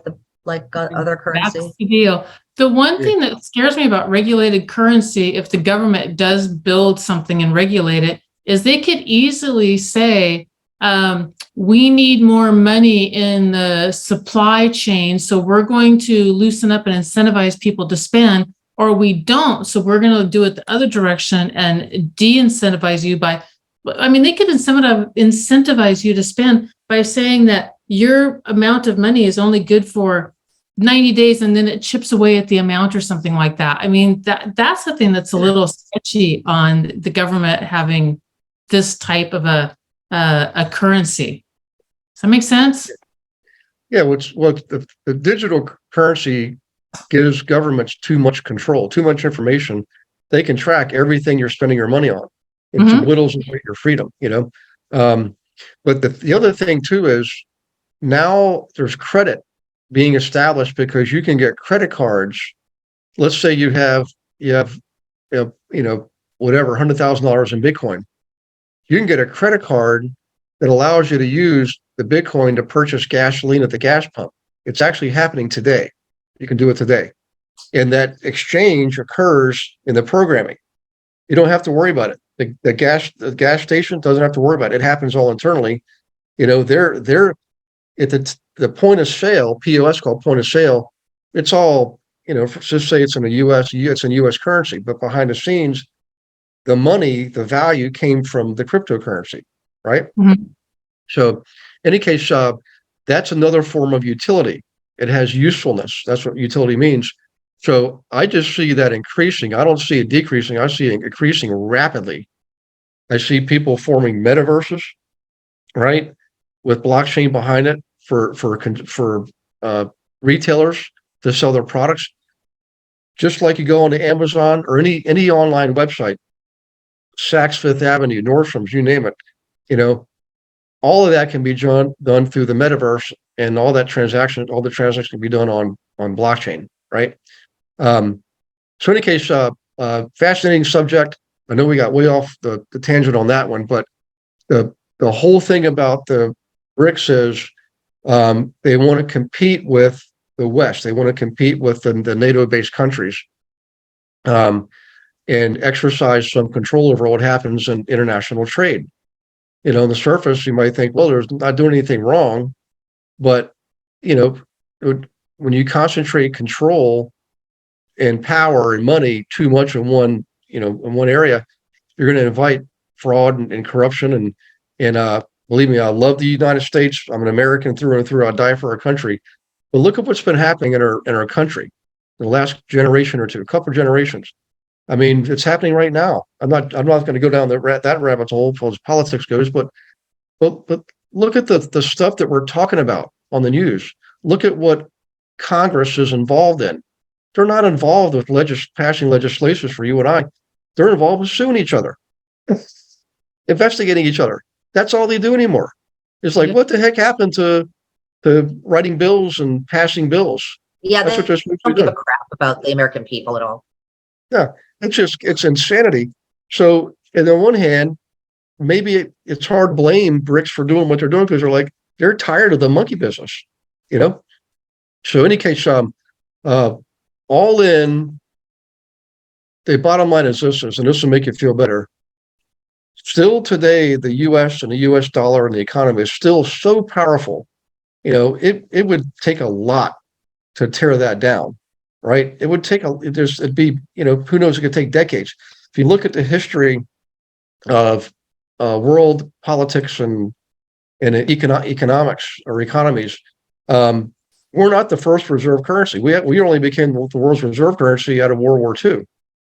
other currency. That's the deal. The one thing that scares me about regulated currency, if the government does build something and regulate it, is they could easily say, we need more money in the supply chain, so we're going to loosen up and incentivize people to spend, or we don't, so we're going to do it the other direction and de-incentivize you by, they could incentivize you to spend by saying that your amount of money is only good for 90 days and then it chips away at the amount or something like that. I mean, that's the thing that's a little sketchy on the government having this type of a currency. Does that make sense? Yeah, the digital currency gives governments too much control, too much information. They can track everything you're spending your money on. It belittles your freedom, But the other thing too is now there's credit being established because you can get credit cards. Let's say you have whatever, $100,000 in Bitcoin. You can get a credit card that allows you to use the Bitcoin to purchase gasoline at the gas pump. It's actually happening today. You can do it today. And that exchange occurs in the programming. You don't have to worry about it. The gas station doesn't have to worry about it. It happens all internally. They're at the point of sale, POS called point of sale. It's all, just say it's in US currency, but behind the scenes, the money, the value came from the cryptocurrency, right? Mm-hmm. So in any case, that's another form of utility. It has usefulness. That's what utility means. So I just see that increasing. I don't see it decreasing. I see it increasing rapidly. I see people forming metaverses, right, with blockchain behind it for retailers to sell their products. Just like you go onto Amazon or any online website, Saks Fifth Avenue, Nordstrom's, you name it, all of that can be done through the metaverse, and all the transactions can be done on blockchain, right? So in any case, fascinating subject. I know we got way off the tangent on that one, but the whole thing about the BRICS is they want to compete with the West. They want to compete with the NATO-based countries, and exercise some control over what happens in international trade. On the surface, you might think, well, there's not doing anything wrong, but when you concentrate control and power and money too much in one area, you're going to invite fraud and corruption. And believe me, I love the United States. I'm an American through and through. I die for our country. But look at what's been happening in our country in the last generation or two, a couple of generations. I mean, it's happening right now. I'm not going to go down that rabbit hole as far as politics goes, but look at the stuff that we're talking about on the news. Look at what Congress is involved in. They're not involved with passing legislation for you and I. They're involved with suing each other, investigating each other. That's all they do anymore. It's like, what the heck happened to writing bills and passing bills? Yeah, that's what they're supposed to don't do. give a crap about the American people at all. Yeah, it's insanity. So, on the one hand, maybe it's hard to blame BRICS for doing what they're doing because they're tired of the monkey business, you know. So, in any case, all in, the bottom line is this, and this will make you feel better. Still today, the U.S. and the U.S. dollar and the economy is still so powerful. You know, it would take a lot to tear that down, right? It would take it'd be, you know, who knows, it could take decades. If you look at the history of world politics and economics or economies, we're not the first reserve currency. We only became the world's reserve currency out of World War II.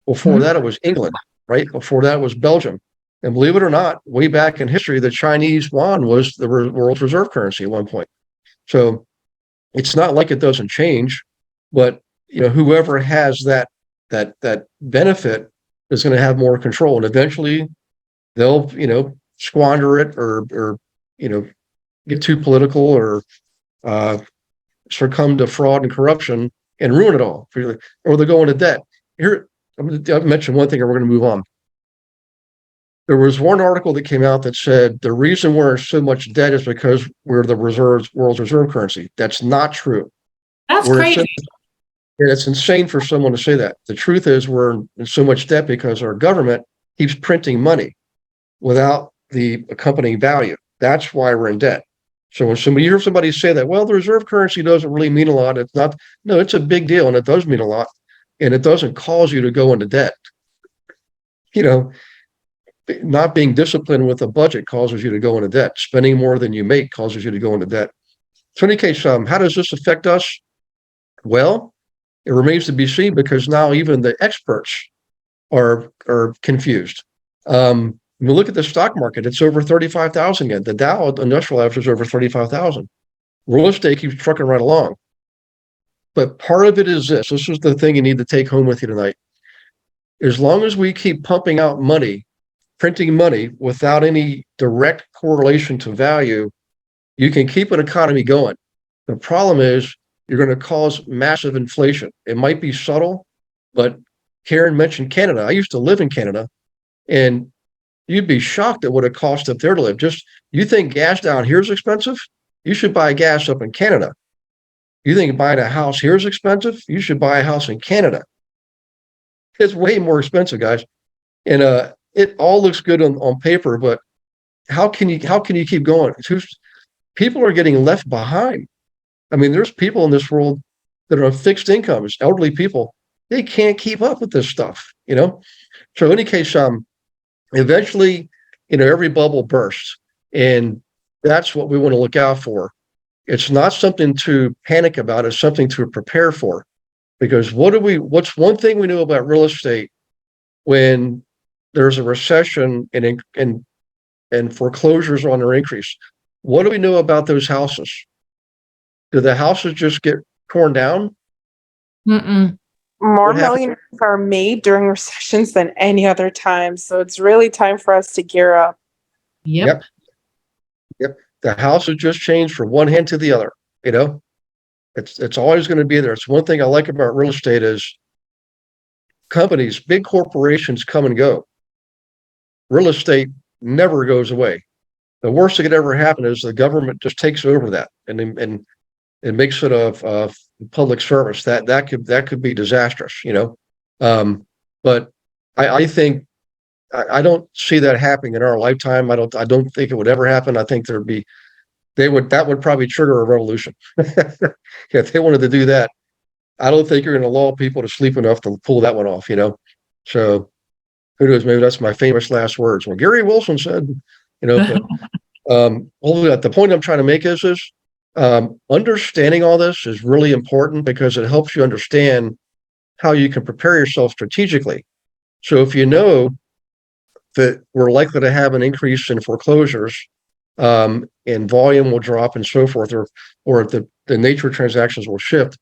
Before that, it was England, right? Before that, it was Belgium. And believe it or not, way back in history, the Chinese yuan was the world's reserve currency at one point. So it's not like it doesn't change, but you know, whoever has that benefit is going to have more control, and eventually they'll, you know, squander it or you know, get too political or succumb to fraud and corruption and ruin it all, or they'll go into debt. Here, I've mentioned one thing, and we're going to move on. There was one article that came out that said the reason we're in so much debt is because we're the world's reserve currency. That's not true. That's crazy. It's insane for someone to say that. The truth is we're in so much debt because our government keeps printing money without the accompanying value. That's why we're in debt. So when you hear somebody say that, well, the reserve currency doesn't really mean a lot. It's not. No, it's a big deal, and it does mean a lot, and it doesn't cause you to go into debt. You know, not being disciplined with a budget causes you to go into debt. Spending more than you make causes you to go into debt. So in any case, how does this affect us? Well, it remains to be seen because now even the experts are confused. When you look at the stock market, it's over 35,000 again. The Dow Industrial Average is over 35,000. Real estate keeps trucking right along. But part of it is this. This is the thing you need to take home with you tonight. As long as we keep pumping out money, printing money without any direct correlation to value, you can keep an economy going. The problem is you're going to cause massive inflation. It might be subtle, but Karen mentioned Canada. I used to live in Canada, and you'd be shocked at what it costs up there to live. Just, you think gas down here is expensive? You should buy gas up in Canada. You think buying a house here is expensive? You should buy a house in Canada. It's way more expensive, guys. And it all looks good on paper, but how can you keep going? People are getting left behind. I mean, there's people in this world that are on fixed incomes, elderly people. They can't keep up with this stuff, you know? So in any case, eventually, you know, every bubble bursts, and that's what we want to look out for. It's not something to panic about, it's something to prepare for. Because what's one thing we know about real estate when there's a recession and foreclosures on their increase? What do we know about those houses? Do the houses just get torn down? Mm-mm. More millionaires are made during recessions than any other time. So it's really time for us to gear up. Yep. The houses just change from one hand to the other, you know? It's always going to be there. It's one thing I like about real estate is companies, big corporations come and go. Real estate never goes away. The worst that could ever happen is the government just takes over that and it makes it a public service. That could be disastrous, you know. But I think I don't see that happening in our lifetime. I don't think it would ever happen. I think that would probably trigger a revolution. If they wanted to do that, I don't think you're going to lull people to sleep enough to pull that one off, you know. So who knows? Maybe that's my famous last words. Well, Gary Wilson said, you know. But, the point I'm trying to make is Understanding all this is really important because it helps you understand how you can prepare yourself strategically. So if you know that we're likely to have an increase in foreclosures, and volume will drop and so forth, or the nature of transactions will shift,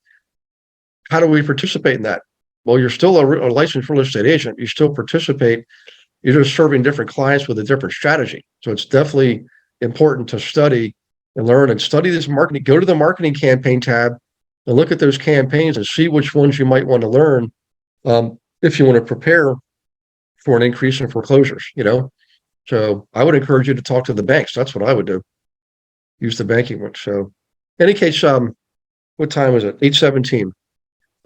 how do we participate in that? Well, you're still a licensed real estate agent. You still participate. You're just serving different clients with a different strategy. So it's definitely important to study and learn and study this marketing. Go to the marketing campaign tab and look at those campaigns and see which ones you might want to learn, if you want to prepare for an increase in foreclosures, So I would encourage you to talk to the banks. That's what I would do. Use the banking one. So in any case, what time is it? 8:17.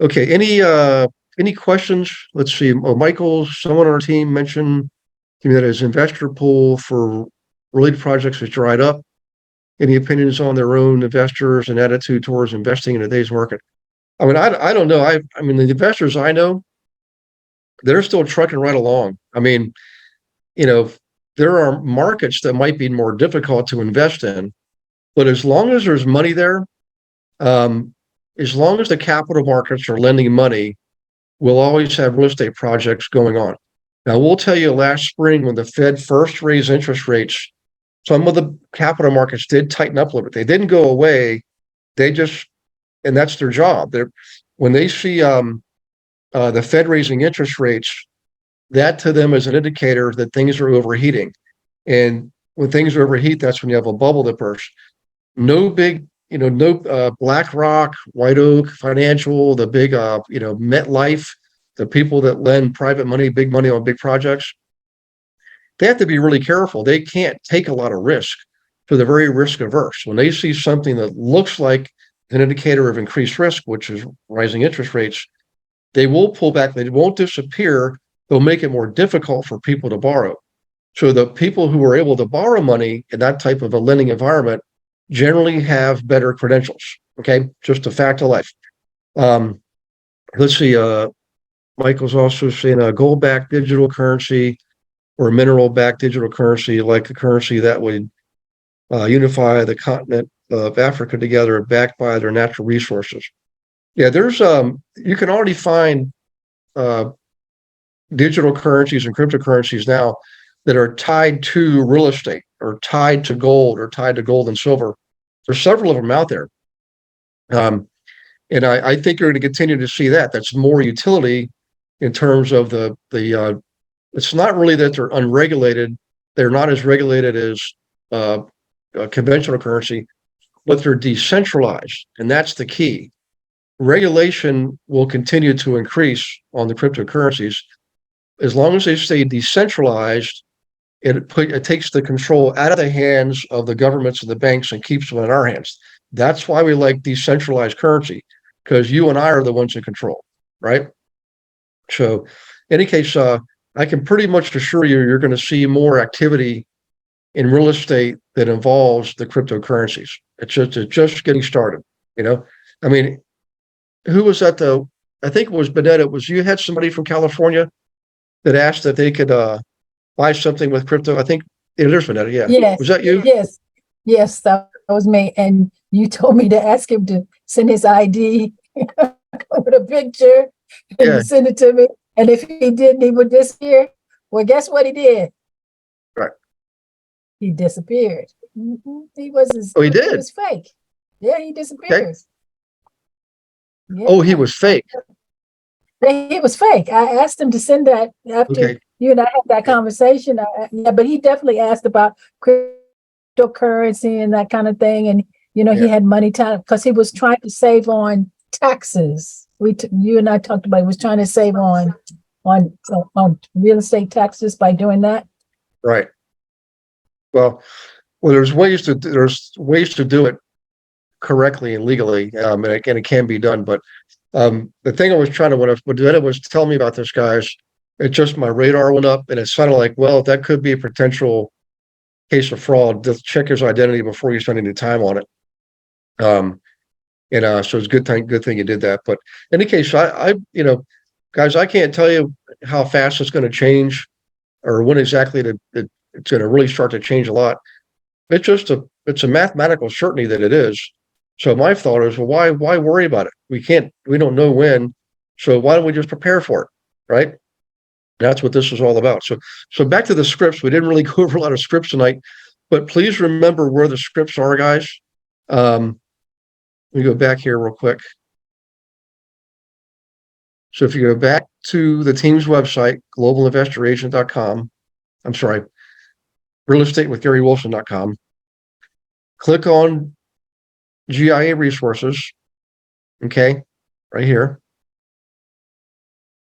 Okay. Any questions? Let's see. Oh, Michael, someone on our team mentioned to me that his investor pool for related projects has dried up. Any opinions on their own investors and attitude towards investing in today's market? I mean, I don't know. I mean, the investors I know, they're still trucking right along. I mean, there are markets that might be more difficult to invest in, but as long as there's money there, as long as the capital markets are lending money, we'll always have real estate projects going on. Now, we'll tell you last spring when the Fed first raised interest rates, some of the capital markets did tighten up a little bit. They didn't go away. They just, and that's their job. When they see the Fed raising interest rates, that to them is an indicator that things are overheating. And when things overheat, that's when you have a bubble that bursts. No big, no BlackRock, White Oak Financial, the big, MetLife, the people that lend private money, big money on big projects. They have to be really careful. They can't take a lot of risk. So they're very risk averse. When they see something that looks like an indicator of increased risk, which is rising interest rates, they will pull back. They won't disappear. They'll make it more difficult for people to borrow. So the people who are able to borrow money in that type of a lending environment generally have better credentials. Okay, just a fact of life. Let's see. Michael's also saying a gold-backed digital currency or mineral-backed digital currency, like a currency that would unify the continent of Africa together, backed by their natural resources. Yeah, there's you can already find digital currencies and cryptocurrencies now that are tied to real estate or tied to gold or tied to gold and silver. There's several of them out there. And I think you're going to continue to see that. That's more utility in terms of the it's not really that they're unregulated. They're not as regulated as conventional currency, but they're decentralized. And that's the key. Regulation will continue to increase on the cryptocurrencies. As long as they stay decentralized, it takes the control out of the hands of the governments and the banks and keeps them in our hands. That's why we like decentralized currency, because you and I are the ones in control, right? So in any case, I can pretty much assure you, you're going to see more activity in real estate that involves the cryptocurrencies. It's just getting started, I mean, who was that though? I think it was Bonetta. It was you had somebody from California that asked that they could buy something with crypto. I think there's Bonetta. Yeah. Yes. Was that you? Yes, that was me. And you told me to ask him to send his ID with a picture and send it to me. And if he didn't, he would disappear. Well, guess what he did? Right. He disappeared. Mm-hmm. He was. Oh, he did. He was fake. Yeah, he disappeared. Okay. Yeah. Oh, he was fake. He was fake. I asked him to send that after you and I had that conversation. But he definitely asked about cryptocurrency and that kind of thing. And, he had money time because he was trying to save on taxes. You and I talked about he was trying to save on real estate taxes by doing that. Right. Well, there's ways to do it correctly and legally, and it can be done. But the thing I was trying to, when Ed was telling me about this, guys, it just my radar went up, and it sounded like, well, that could be a potential case of fraud. Just check his identity before you spend any time on it. So it's a good thing you did that. But in any case, I guys, I can't tell you how fast it's going to change or when exactly it's going to really start to change a lot. It's a mathematical certainty that it is. So my thought is, well, why worry about it? We don't know when. So why don't we just prepare for it? Right. That's what this is all about. So back to the scripts. We didn't really go over a lot of scripts tonight, but please remember where the scripts are, guys. Let me go back here real quick. So if you go back to the team's website, globalinvestoragent.com, I'm sorry, realestatewithgarywilson.com, click on GIA resources, okay, right here.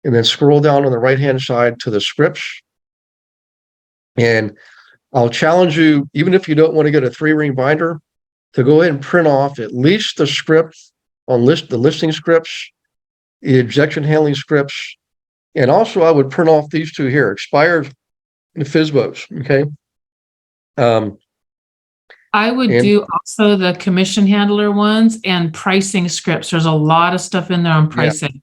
And then scroll down on the right-hand side to the scripts. And I'll challenge you, even if you don't want to get a 3-ring binder, to go ahead and print off at least the script on the listing scripts, the objection handling scripts, and also I would print off these two here, expired and FSBOs, okay? I would do also the commission handler ones and pricing scripts. There's a lot of stuff in there on pricing.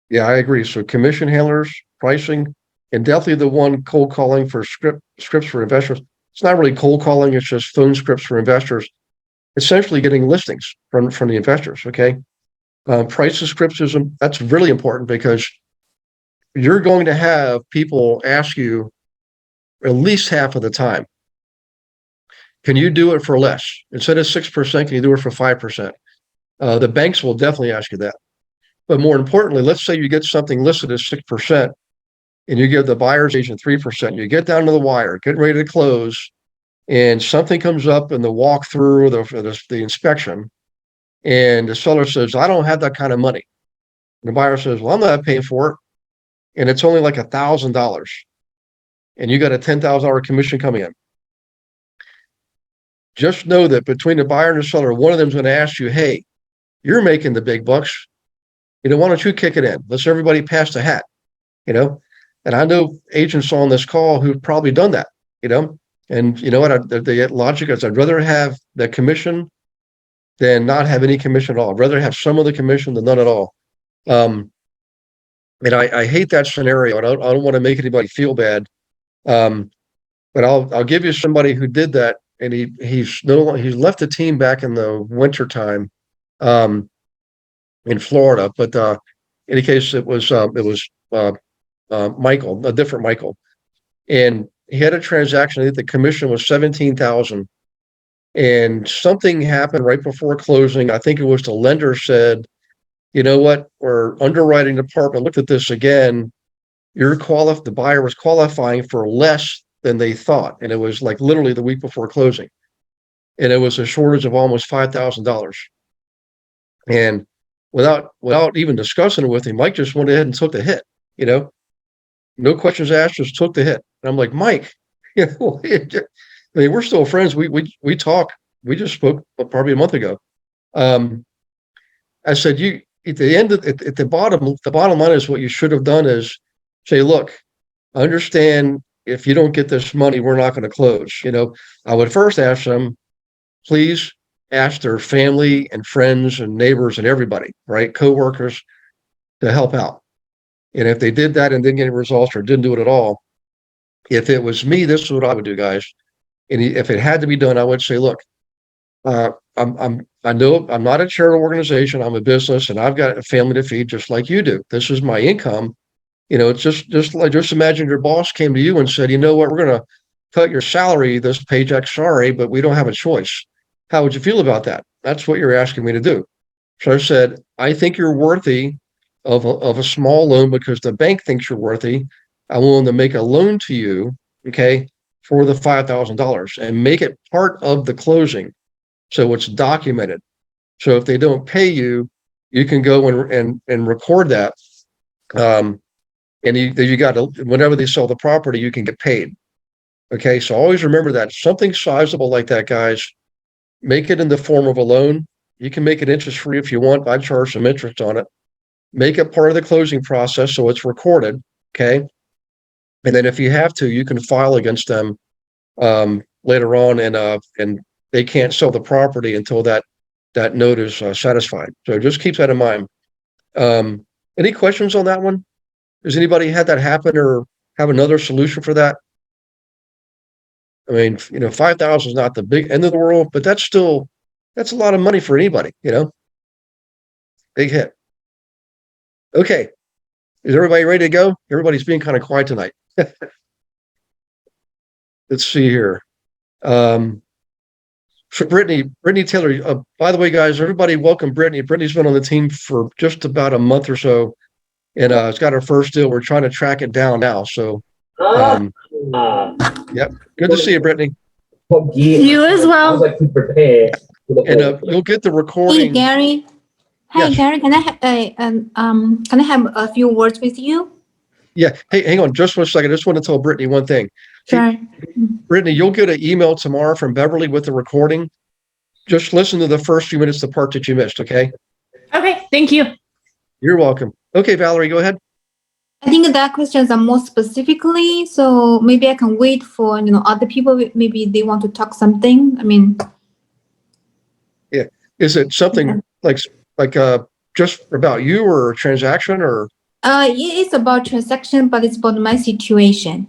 Yeah, I agree. So commission handlers, pricing, and definitely the one cold calling for scripts for investors. It's not really cold calling, it's just phone scripts for investors, essentially getting listings from the investors, okay? Pricing scripts that's really important because you're going to have people ask you at least half of the time, can you do it for less? Instead of 6%, can you do it for 5%? The banks will definitely ask you that. But more importantly, let's say you get something listed as 6% and you give the buyer's agent 3%. You get down to the wire, getting ready to close, and something comes up in the walkthrough or the inspection, and the seller says, I don't have that kind of money. And the buyer says, well, I'm not paying for it. And it's only like $1,000. And you got a $10,000 commission coming in. Just know that between the buyer and the seller, one of them is going to ask you, hey, you're making the big bucks. Why don't you kick it in? Let's everybody pass the hat, And I know agents on this call who've probably done that, And you know what? The logic is I'd rather have the commission than not have any commission at all. I'd rather have some of the commission than none at all. And I hate that scenario. I don't want to make anybody feel bad. But I'll give you somebody who did that, and he's left the team back in the winter time in Florida. But in any case, it was Michael, a different Michael, and he had a transaction. I think the commission was $17,000, and something happened right before closing. I think it was the lender said, you know what, our underwriting department looked at this again. The buyer was qualifying for less than they thought. And it was like literally the week before closing. And it was a shortage of almost $5,000. And without even discussing it with him, Mike just went ahead and took the hit, no questions asked, just took the hit. And I'm like, Mike, I mean, we're still friends. We talk. We just spoke probably a month ago. I said, at the bottom line is what you should have done is say, look, I understand if you don't get this money, we're not going to close. I would first ask them, please ask their family and friends and neighbors and everybody, right? Coworkers to help out. And if they did that and didn't get any results or didn't do it at all, if it was me, this is what I would do, guys. And if it had to be done, I would say, look, I know I'm not a charitable organization. I'm a business and I've got a family to feed just like you do. This is my income. It's just imagine your boss came to you and said, you know what, we're going to cut your salary this paycheck. Sorry, but we don't have a choice. How would you feel about that? That's what you're asking me to do. So I said, I think you're worthy of a small loan because the bank thinks you're worthy. I'm willing to make a loan to you, okay, for the $5,000 and make it part of the closing. So it's documented. So if they don't pay you, you can go and record that. And you got to, whenever they sell the property, you can get paid. Okay. So always remember that something sizable like that, guys, make it in the form of a loan. You can make it interest free if you want. I charge some interest on it. Make it part of the closing process. So it's recorded. Okay. And then if you have to, you can file against them later on, and they can't sell the property until that note is satisfied. So just keep that in mind. Any questions on that one? Has anybody had that happen or have another solution for that? I mean, 5,000 is not the big end of the world, but that's still That's a lot of money for anybody, you know? Big hit. Okay. Is everybody ready to go? Everybody's being kind of quiet tonight. Let's see here. For Brittany Taylor, by the way, guys, everybody welcome Brittany. Brittany's been on the team for just about a month or so, and it's got her first deal. We're trying to track it down now. So, yep. Good to see you, Brittany. You as well. And you'll get the recording. Hey, Gary. Hi, Yes. Gary. Can I have a few words with you? Yeah. Hey, hang on just 1 second. I just want to tell Brittany one thing. Sure. Brittany, you'll get an email tomorrow from Beverly with the recording. Just listen to the first few minutes, the part that you missed, okay? Okay, thank you. You're welcome. Okay, Valerie, go ahead. I think that questions are more specifically, so maybe I can wait for, other people, maybe they want to talk something. I mean. Yeah. Is it something like just about you or a transaction or? It's about transaction, but it's about my situation.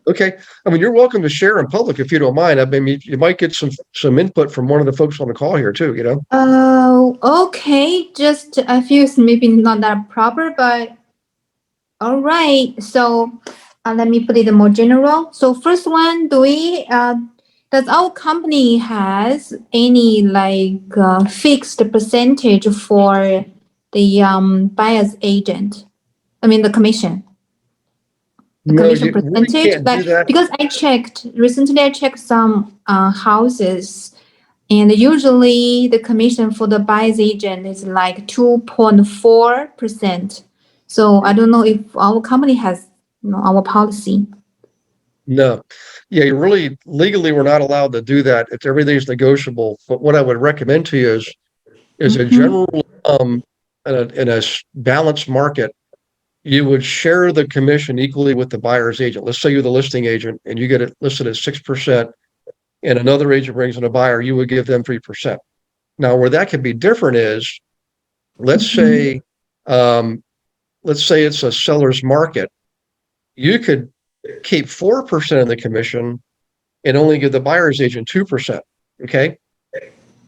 Okay. I mean, you're welcome to share in public if you don't mind. I mean, you might get some input from one of the folks on the call here too, you know? Okay. Just I feel it's maybe not that proper, but all right. So let me put it more general. So first one, does our company has any fixed percentage for the buyer's agent? I mean the commission. The commission percentage, really because recently I checked some houses, and usually the commission for the buyer's agent is like 2.4%. So I don't know if our company has our policy. No. Yeah, legally we're not allowed to do that. Everything's negotiable. But what I would recommend to you is a general in a balanced market, you would share the commission equally with the buyer's agent. Let's say you're the listing agent and you get it listed at 6%, and another agent brings in a buyer, you would give them 3%. Now, where that could be different is, let's say it's a seller's market. You could keep 4% of the commission and only give the buyer's agent 2%. Okay,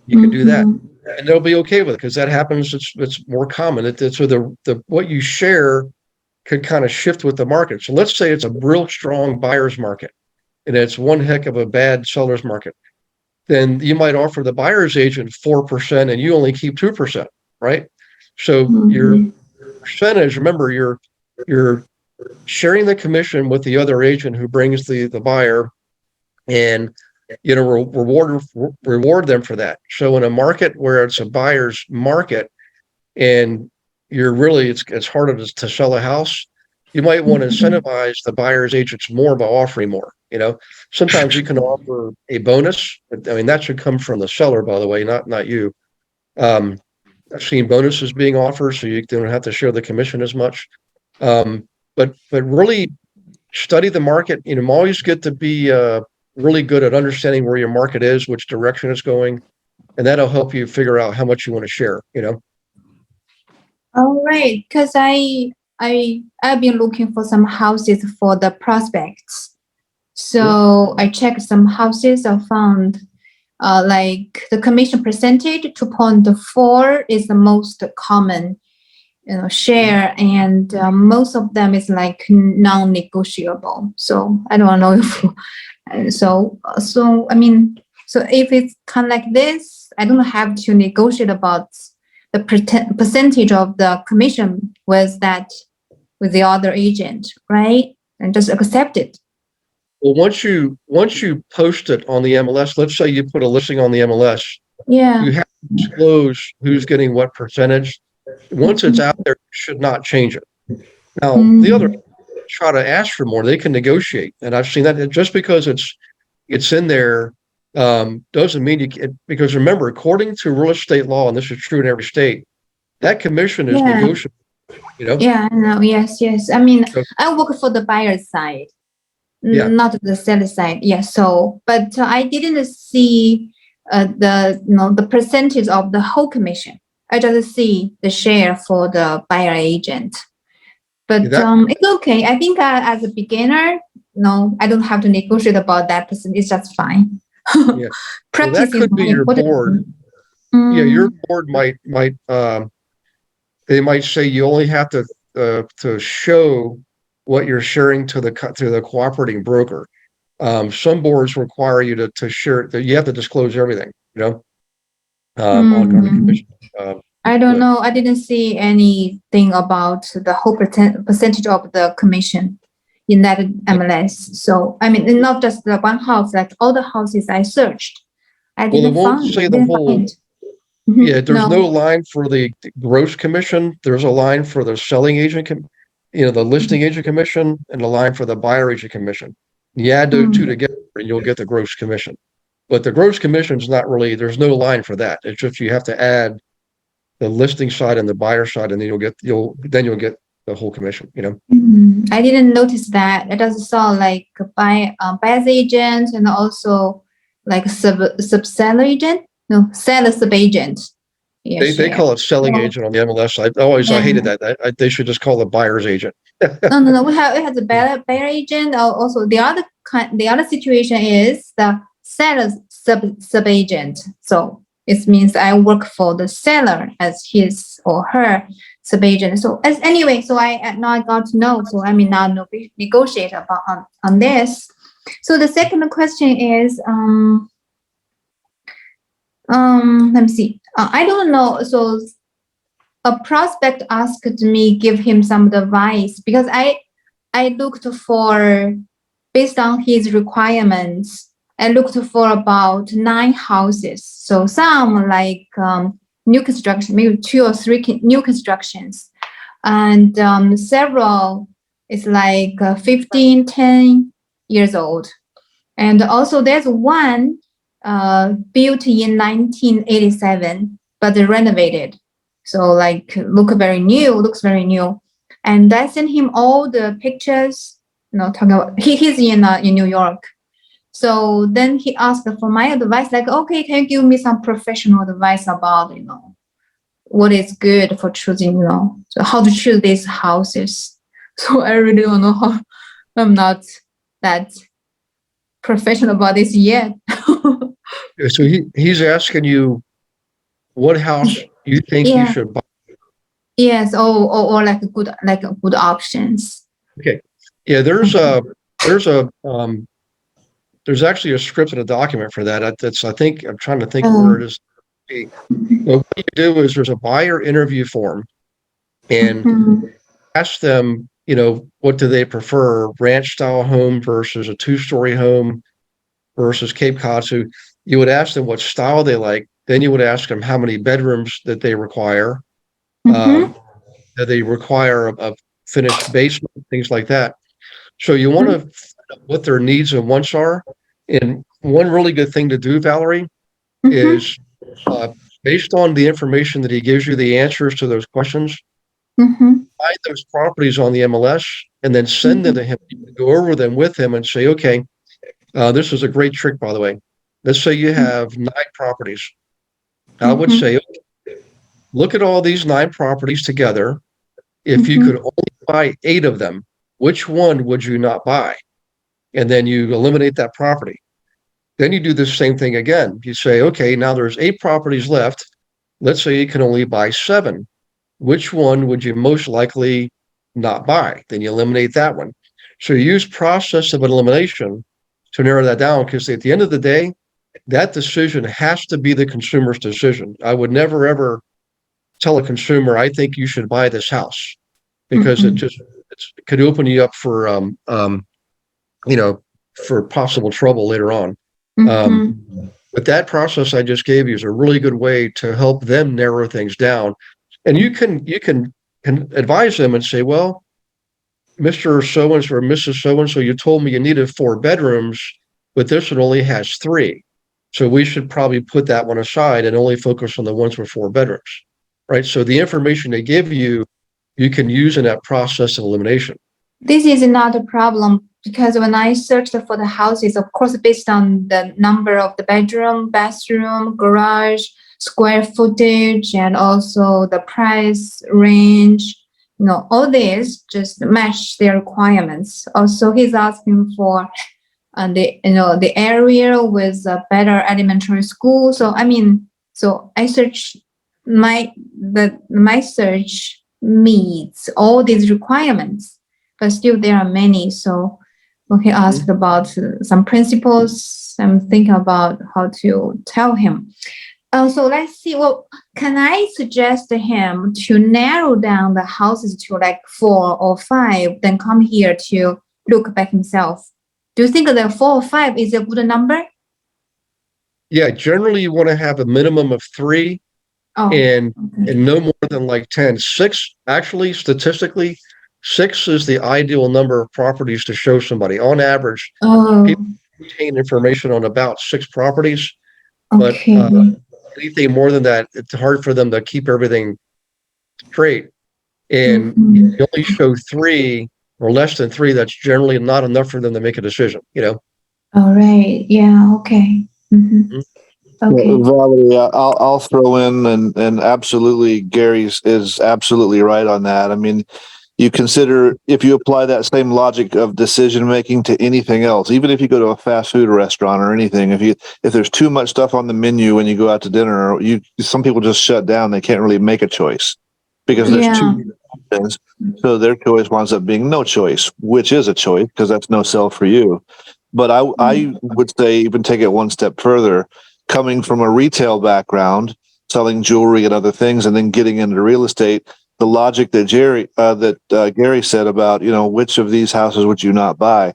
you can do that, and they'll be okay with it because that happens. It's more common. So the what you share could kind of shift with the market. So let's say it's a real strong buyer's market and it's one heck of a bad seller's market. Then you might offer the buyer's agent 4% and you only keep 2%, right? So your percentage, remember, you're sharing the commission with the other agent who brings the buyer, and reward them for that. So in a market where it's a buyer's market and it's harder to sell a house, you might want to incentivize the buyer's agents more by offering more. Sometimes you can offer a bonus. I mean, that should come from the seller, by the way, not you. I've seen bonuses being offered, so you don't have to share the commission as much. But really study the market. Always get to be really good at understanding where your market is, which direction it's going, and that'll help you figure out how much you want to share. All right, because I've been looking for some houses for the prospects. So I checked some houses. I found the commission percentage 2.4 is the most common share, and most of them is like non-negotiable. So I don't know if so I mean, so if it's kind of like this, I don't have to negotiate about the percentage of the commission with the other agent, right? And just accept it. Well, once you post it on the MLS, let's say you put a listing on the MLS, you have to disclose who's getting what percentage. Once it's out there, you should not change it. Now, the other try to ask for more, they can negotiate, and I've seen that. Just because it's in there doesn't mean you can, because remember, according to real estate law, and this is true in every state, that commission is negotiable. Yeah, I know. Yes. I mean, I work for the buyer side, not the seller side. Yeah. So, but I didn't see the percentage of the whole commission. I just see the share for the buyer agent. But it's okay. I think as a beginner, no, I don't have to negotiate about that percent. It's just fine. Yeah. Well, that could be your board. Yeah, your board might they might say you only have to show what you're sharing to the cooperating broker. Some boards require you to share that you have to disclose everything, on the commission. I don't know. I didn't see anything about the whole percentage of the commission in that MLS. So, I mean, not just the one house, like all the houses I searched. I didn't find. Yeah, there's no line for the gross commission. There's a line for the selling agent, the listing agent commission, and a line for the buyer agent commission. You add those two together and you'll get the gross commission. But the gross commission is not really, there's no line for that. It's just you have to add the listing side and the buyer side, and then you'll get the whole commission, I didn't notice that. It doesn't sound like buyer's agent and also like sub-seller agent. No, seller sub-agent. Yeah, they call it selling agent on the MLS. I hated that. They should just call it buyer's agent. No. We have the buyer agent. Also, the other situation is the seller's sub-agent. So it means I work for the seller as his or her sub-agent. So so I got to know. So I mean, now negotiate about on this. So the second question is, let me see. I don't know. So a prospect asked me give him some advice because I looked for, based on his requirements, I looked for about 9 houses. So some like new construction, maybe 2 or 3 new constructions, and several is like 10 years old, and also there's one built in 1987 but renovated, so like looks very new. And I sent him all the pictures, talking about he's in New York. So then he asked for my advice, like, okay, can you give me some professional advice about what is good for choosing, so how to choose these houses. So I really don't know how. I'm not that professional about this yet. So he's asking you what house you think you should buy. Yes, or like good options. Okay. Yeah, there's actually a script and a document for that. I'm trying to think where it is. What you do is there's a buyer interview form, and ask them, what do they prefer, ranch style home versus a 2-story home versus Cape Cod. So you would ask them what style they like. Then you would ask them how many bedrooms that they require. That they require a finished basement, things like that. So you want to find out what their needs and wants are. And one really good thing to do, Valerie, is based on the information that he gives you, the answers to those questions, find those properties on the MLS and then send them to him. You can go over them with him and say, okay, this is a great trick, by the way. Let's say you have 9 properties. I would say, okay, look at all these 9 properties together. If you could only buy 8 of them, which one would you not buy? And then you eliminate that property. Then you do the same thing again. You say, okay, now there's 8 properties left. Let's say you can only buy 7. Which one would you most likely not buy? Then you eliminate that one. So you use process of elimination to narrow that down, because at the end of the day, that decision has to be the consumer's decision. I would never, ever tell a consumer, I think you should buy this house, because it could open you up for, for possible trouble later on. But that process I just gave you is a really good way to help them narrow things down. And you can advise them and say, well, Mr. So-and-so or Mrs. So-and-so, you told me you needed 4 bedrooms, but this one only has 3. So we should probably put that one aside and only focus on the ones with 4 bedrooms, right? So the information they give you, you can use in that process of elimination. This is not a problem, because when I searched for the houses, of course, based on the number of the bedroom, bathroom, garage, square footage, and also the price range, all this just match their requirements. Also, he's asking for the area with a better elementary school. So so I search my search meets all these requirements, but still there are many. So when he asked about some principles, I'm thinking about how to tell him. So let's see. Well, can I suggest to him to narrow down the houses to like 4 or 5, then come here to look by himself? Do you think that 4 or 5 is a good number? Yeah, generally you want to have a minimum of 3 and no more than like 10. 6, actually, statistically, 6 is the ideal number of properties to show somebody. On average, people retain information on about 6 properties, but anything more than that, it's hard for them to keep everything straight. And if you only show 3 or less than 3, that's generally not enough for them to make a decision, All right. Yeah. Okay. Okay. Valerie, I'll throw in and absolutely Gary's is absolutely right on that. I mean, you consider if you apply that same logic of decision making to anything else, even if you go to a fast food restaurant or anything, if there's too much stuff on the menu when you go out to dinner, some people just shut down. They can't really make a choice because there's too many options. So their choice winds up being no choice, which is a choice because that's no sell for you. But I would say even take it one step further. Coming from a retail background, selling jewelry and other things, and then getting into real estate, the logic that Gary said about, which of these houses would you not buy?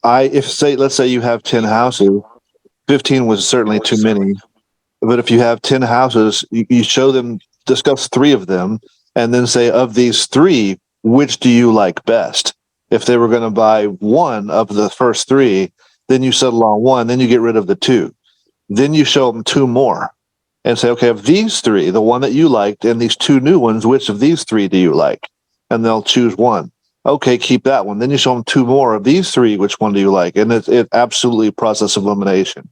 Let's say you have 10 houses, 15 was certainly too many. But if you have 10 houses, you show them, discuss 3 of them, and then say, of these 3, which do you like best? If they were going to buy one of the first 3, then you settle on one, then you get rid of the 2. Then you show them 2 more and say, okay, of these 3, the one that you liked and these 2 new ones, which of these 3 do you like? And they'll choose one. Okay, keep that one. Then you show them 2 more of these 3, which one do you like? And it absolutely process elimination.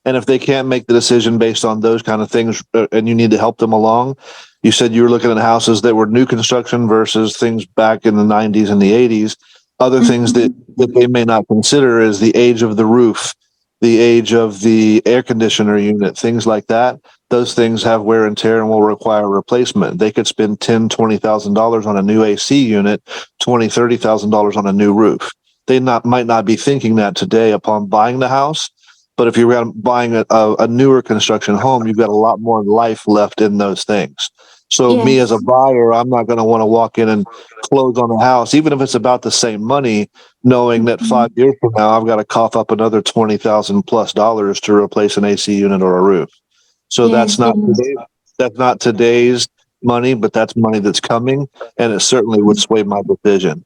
And if they can't make the decision based on those kind of things and you need to help them along, you said you were looking at houses that were new construction versus things back in the 90s and the 80s. Other things that they may not consider is the age of the roof, the age of the air conditioner unit, things like that. Those things have wear and tear and will require replacement. They could spend $10,000, $20,000 on a new AC unit, $20,000, $30,000 on a new roof. They might not be thinking that today upon buying the house, but if you're buying a newer construction home, you've got a lot more life left in those things. So me as a buyer, I'm not going to want to walk in and close on a house, even if it's about the same money, knowing that 5 years from now, I've got to cough up another $20,000+ to replace an AC unit or a roof. So that's not today's money, but that's money that's coming, and it certainly would sway my decision.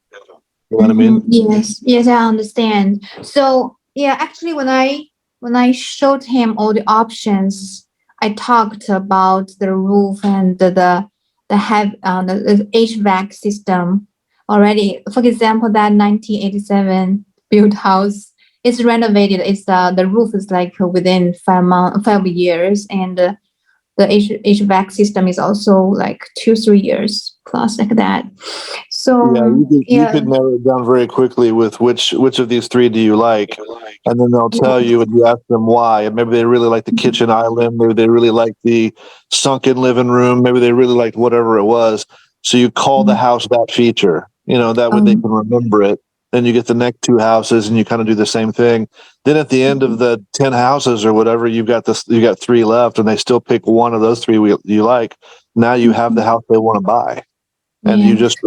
You know what I mean? Yes, I understand. So actually, when I showed him all the options, I talked about the roof and the HVAC system already. For example, that 1987 built house is renovated. It's the roof is like within 5 years, and the HVAC system is also like 2-3 years plus like that. So you could narrow it down very quickly with which of these 3 do you like, and then they'll tell you, and you ask them why. And maybe they really like the kitchen island, maybe they really like the sunken living room, maybe they really liked whatever it was. So you call the house that feature, that way they can remember it. Then you get the next 2 houses and you kind of do the same thing. Then at the end of the 10 houses or whatever, you got 3 left, and they still pick one of those 3 you like. Now you have the house they want to buy. And you just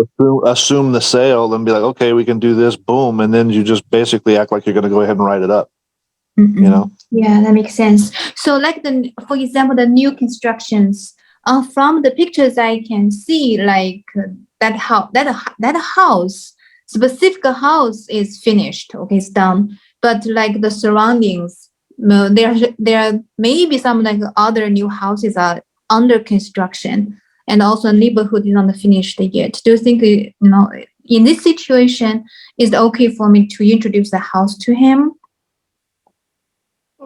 assume the sale and be like, okay, we can do this, boom. And then you just basically act like you're going to go ahead and write it up. Yeah, that makes sense. So like for example, the new constructions, from the pictures I can see like that house, specific house is finished. Okay, it's done. But like the surroundings, there may be some like other new houses are under construction. And also neighborhood is not finished yet. Do you think, in this situation, is it okay for me to introduce the house to him?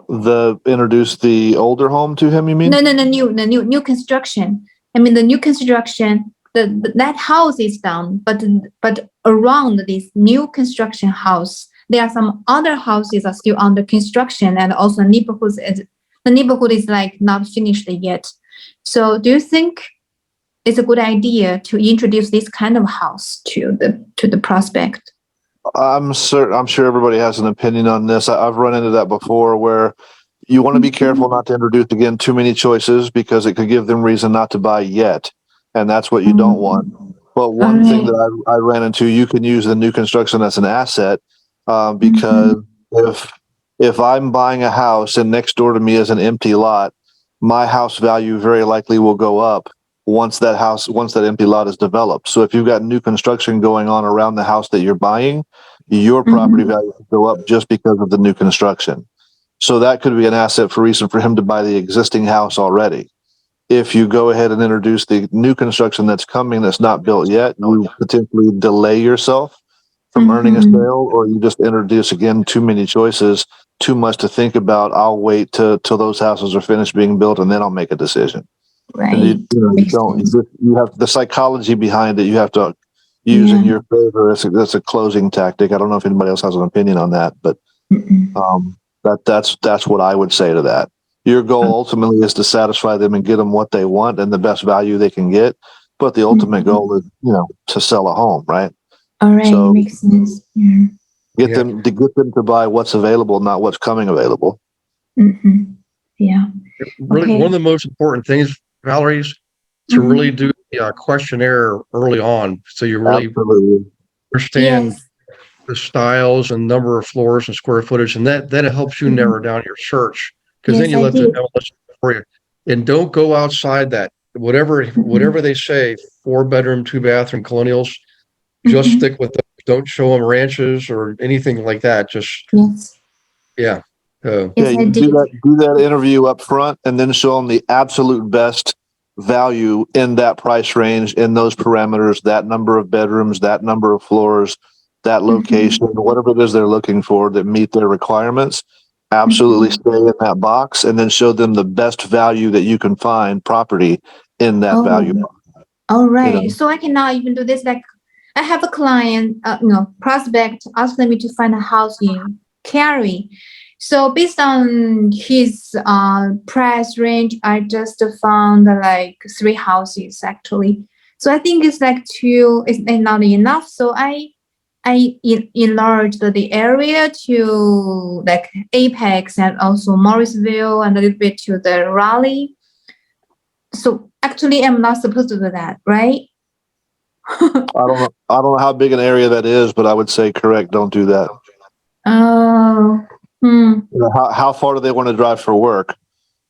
Introduce the older home to him, you mean? No, new construction. I mean, the new construction, that house is done, but around this new construction house, there are some other houses are still under construction, and also the neighborhood is like not finished yet. So do you think it's a good idea to introduce this kind of house to the prospect? I'm sure everybody has an opinion on this. I've run into that before, where you want to be careful not to introduce, again, too many choices, because it could give them reason not to buy yet. And that's what you don't want. But one thing that I ran into, you can use the new construction as an asset, because if I'm buying a house and next door to me is an empty lot, my house value very likely will go up once that empty lot is developed. So if you've got new construction going on around the house that you're buying, your property value will go up just because of the new construction. So that could be an asset for Reese for him to buy the existing house already. If you go ahead and introduce the new construction that's coming that's not built yet, you potentially delay yourself from earning a sale, or you just introduce, again, too many choices, too much to think about. I'll wait till those houses are finished being built, and then I'll make a decision. Right. And you have the psychology behind it. You have to use in your favor. That's a closing tactic. I don't know if anybody else has an opinion on that, but that's what I would say to that. Your goal ultimately is to satisfy them and get them what they want and the best value they can get. But the ultimate goal is, to sell a home, right? All right, so makes sense. Yeah. Get them to buy what's available, not what's coming available. Yeah. Really, one of the most important things, Valerie, is to really do the questionnaire early on, so you really understand the styles and number of floors and square footage, and then it helps you narrow down your search, because then you let them know for you. And don't go outside that. Whatever they say, 4-bedroom, 2-bathroom colonials, just stick with those. Don't show them ranches or anything like that. Just you do that interview up front, and then show them the absolute best value in that price range, in those parameters, that number of bedrooms, that number of floors, that location, whatever it is they're looking for that meet their requirements. Absolutely stay in that box, and then show them the best value that you can find property in that value box. All right. So I can now even do this. Like, I have a client, prospect asked me to find a house in Cary. So based on his price range, I just found like 3 houses actually. So I think it's like 2 is not enough. So I enlarged the area to like Apex and also Morrisville and a little bit to the Raleigh. So actually, I'm not supposed to do that, right? I don't know how big an area that is, but I would say correct. Don't do that. Oh. How far do they want to drive for work?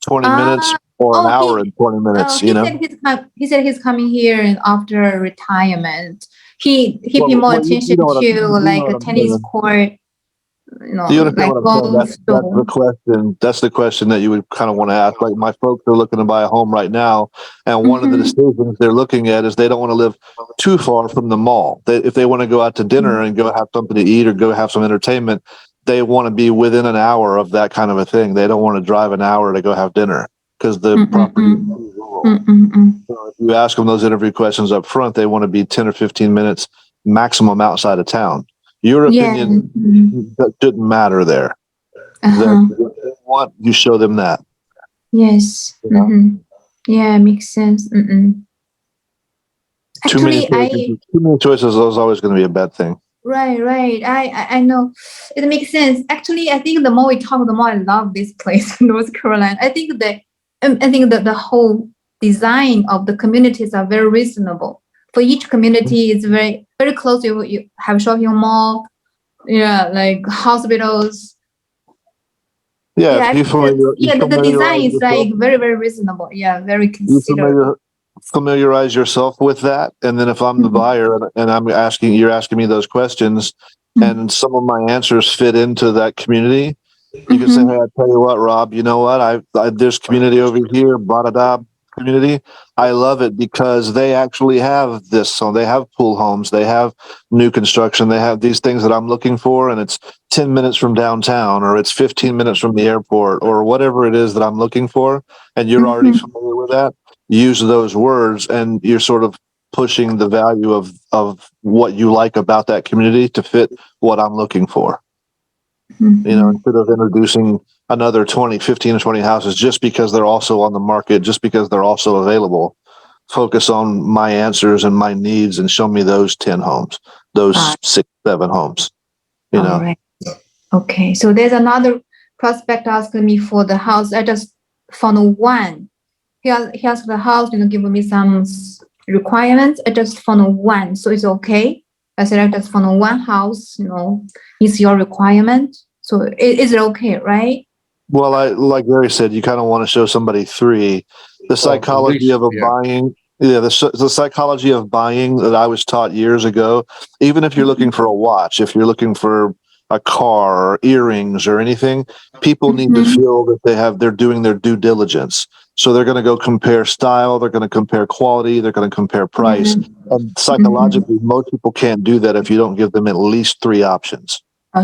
20 minutes or an hour and 20 minutes? He said he's coming here after retirement. He pay more attention to like a tennis court. Like golf. That's the question that you would kind of want to ask. Like, my folks are looking to buy a home right now, and one of the decisions they're looking at is they don't want to live too far from the mall. If they want to go out to dinner and go have something to eat or go have some entertainment, they want to be within an hour of that kind of a thing. They don't want to drive an hour to go have dinner, because the property. So if you ask them those interview questions up front, they want to be 10 or 15 minutes maximum outside of town. Your opinion shouldn't matter there. You show them that. Yes. Yeah, makes sense. Too many choices is always going to be a bad thing. Right. I know. It makes sense. Actually, I think the more we talk, the more I love this place, North Carolina. I think that the whole design of the communities are very reasonable. For each community, it's very, very close. You have a shopping mall, like hospitals. The design is like very, very reasonable. Yeah, very considerate. Familiarize yourself with that, and then if I'm the buyer and you're asking me those questions, and some of my answers fit into that community, you can say, "Hey, I tell you what, Rob, you know what? I this community over here, Badada community, I love it because they actually have this. So they have pool homes, they have new construction, they have these things that I'm looking for, and it's 10 minutes from downtown, or it's 15 minutes from the airport, or whatever it is that I'm looking for, and you're already familiar with that." Use those words, and you're sort of pushing the value of what you like about that community to fit what I'm looking for. You know, instead of introducing another 15 or 20 houses just because they're also on the market, just because they're also available, focus on my answers and my needs and show me those 10 homes, those 6, 7 homes, you know. Right. Okay. So there's another prospect asking me for the house. I just found one. He asked the house, give me some requirements. I just found one. So it's okay. I said, I just found one house, it's your requirement. So is it okay, right? Well, like Gary said, you kind of want to show somebody 3. The psychology of buying, the psychology of buying that I was taught years ago. Even if you're looking for a watch, if you're looking for a car or earrings or anything, people need to feel that they're doing their due diligence. So they're going to go compare style, they're going to compare quality, they're going to compare price. And psychologically, most people can't do that if you don't give them at least 3 options.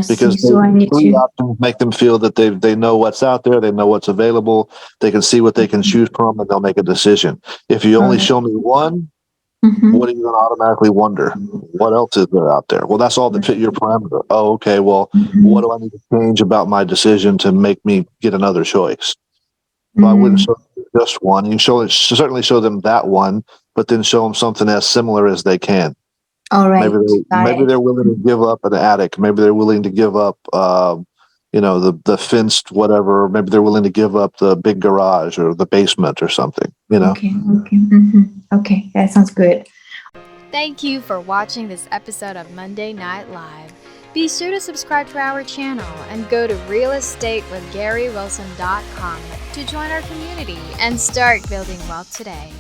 Because 3 options make them feel that they know what's out there, they know what's available, they can see what they can choose from, and they'll make a decision. If you only show me one, what are you going to automatically wonder? What else is there out there? Well, that's all that fit your parameter. Oh, okay. Well, what do I need to change about my decision to make me get another choice? So I wouldn't show them just one. You can certainly show them that one, but then show them something as similar as they can. All right. Maybe they're willing to give up an attic. Maybe they're willing to give up, the fenced whatever. Maybe they're willing to give up the big garage or the basement or something. Okay. Okay, that sounds good. Thank you for watching this episode of Monday Night Live. Be sure to subscribe to our channel and go to realestatewithgarywilson.com to join our community and start building wealth today.